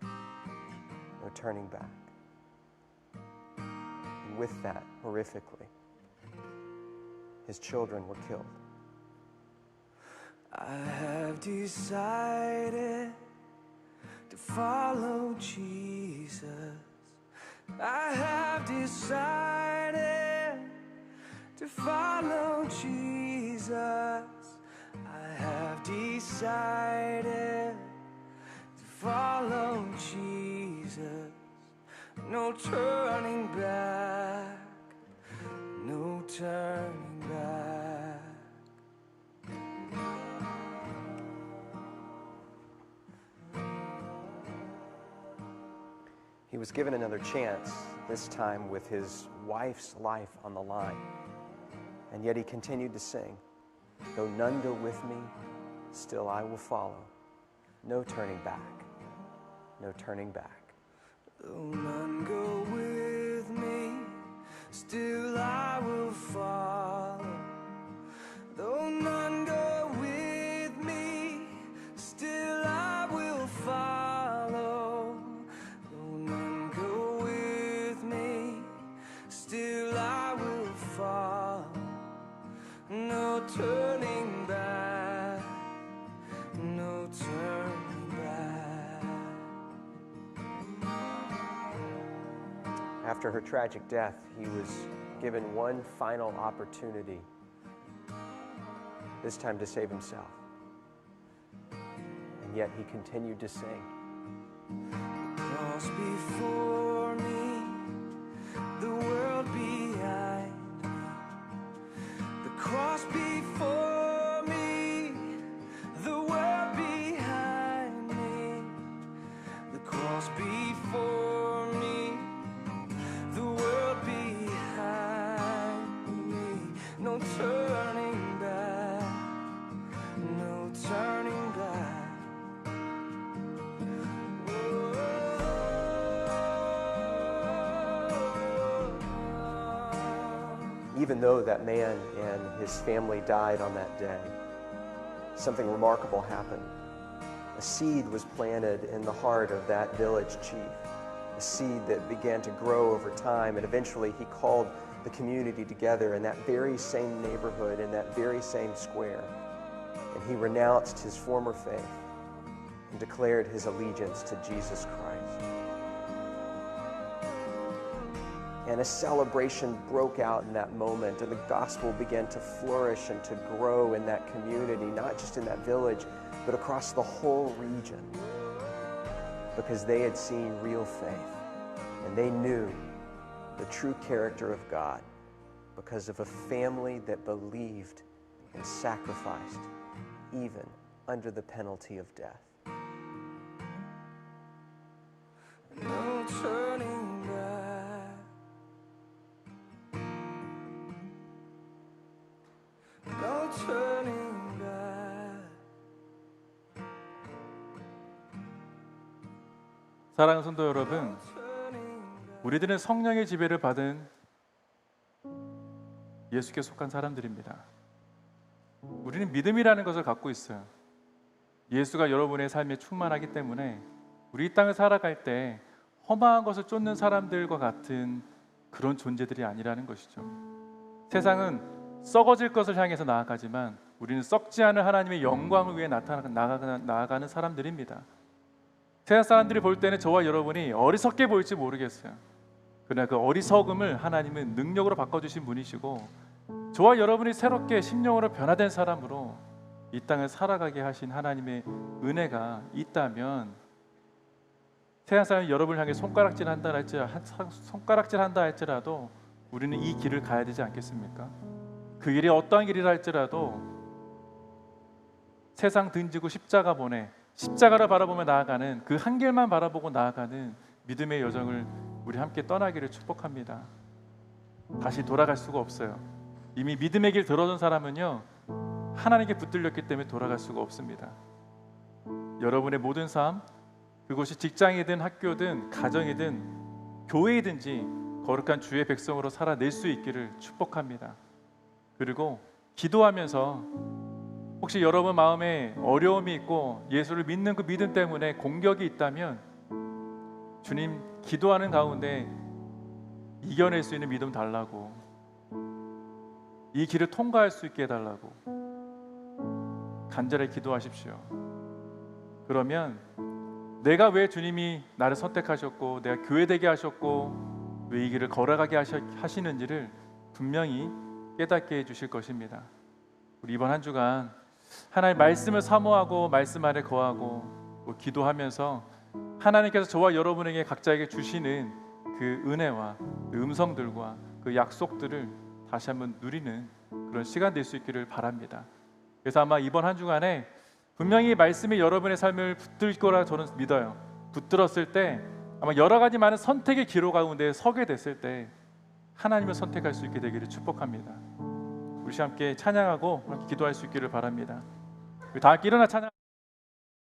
no turning back." And with that, horrifically, his children were killed. I have decided to follow Jesus. I have decided to follow Jesus. I have decided to follow Jesus. No turning back, no turning back. He was given another chance, this time with his wife's life on the line. And yet he continued to sing, "Though none go with me, still I will follow. No turning back, no turning back." Though none go with me, still I will follow. Though none go with me, still I will follow. Though none go with me, still I will follow. No turning back, no turning back. After her tragic death, he was given one final opportunity, this time to save himself. And yet he continued to sing. Cross before me, the world behind me. The cross before me, the world behind me. The cross before me, the world behind me. No turning back, no turning back. Even though that man and his family died on that day, something remarkable happened. A seed was planted in the heart of that village chief, a seed that began to grow over time, and eventually he called the community together in that very same neighborhood, in that very same square, and he renounced his former faith and declared his allegiance to Jesus Christ. And a celebration broke out in that moment, and the gospel began to flourish and to grow in that community, not just in that village, but across the whole region, because they had seen real faith, and they knew the true character of God because of a family that believed and sacrificed even under the penalty of death. No turning back. No turning back. 사랑하는 성도 여러분, Turning back. 우리들은 성령의 지배를 받은 예수께 속한 사람들입니다. 우리는 믿음이라는 것을 갖고 있어요. 예수가 여러분의 삶에 충만하기 때문에 우리 이 땅을 살아갈 때 험한 것을 쫓는 사람들과 같은 그런 존재들이 아니라는 것이죠. 세상은 썩어질 것을 향해서 나아가지만 우리는 썩지 않은 하나님의 영광을 위해 나아가는 사람들입니다. 세상 사람들이 볼 때는 저와 여러분이 어리석게 보일지 모르겠어요. 그러나 그 어리석음을 하나님은 능력으로 바꿔주신 분이시고, 저와 여러분이 새롭게 심령으로 변화된 사람으로 이 땅을 살아가게 하신 하나님의 은혜가 있다면, 세상 사람이 여러분을 향해 손가락질한다 할지라도 우리는 이 길을 가야 되지 않겠습니까? 그 길이 어떠한 길이라 할지라도 세상 등지고 십자가를 바라보며 나아가는 그 한 길만 바라보고 나아가는 믿음의 여정을 우리 함께 떠나기를 축복합니다. 다시 돌아갈 수가 없어요. 이미 믿음의 길 들어선 사람은요, 하나님께 붙들렸기 때문에 돌아갈 수가 없습니다. 여러분의 모든 삶, 그곳이 직장이든 학교든 가정이든 교회이든지 거룩한 주의 백성으로 살아낼 수 있기를 축복합니다. 그리고 기도하면서 혹시 여러분 마음에 어려움이 있고 예수를 믿는 그 믿음 때문에 공격이 있다면, 주님, 기도하는 가운데 이겨낼 수 있는 믿음 달라고, 이 길을 통과할 수 있게 해달라고 간절히 기도하십시오. 그러면 내가 왜 주님이 나를 선택하셨고 내가 교회되게 하셨고 왜 이 길을 걸어가게 하시는지를 분명히 깨닫게 해주실 것입니다. 우리 이번 한 주간 하나님의 말씀을 사모하고 말씀 안에 거하고 또 기도하면서 하나님께서 저와 여러분에게 각자에게 주시는 그 은혜와 그 음성들과 그 약속들을 다시 한번 누리는 그런 시간 될 수 있기를 바랍니다. 그래서 아마 이번 한 주간에 분명히 말씀이 여러분의 삶을 붙들 거라 저는 믿어요. 붙들었을 때 아마 여러 가지 많은 선택의 기로 가운데 서게 됐을 때 하나님을 선택할 수 있게 되기를 축복합니다. 우리 함께 찬양하고 함께 기도할 수 있기를 바랍니다. 우리 다 함께 일어나 찬양.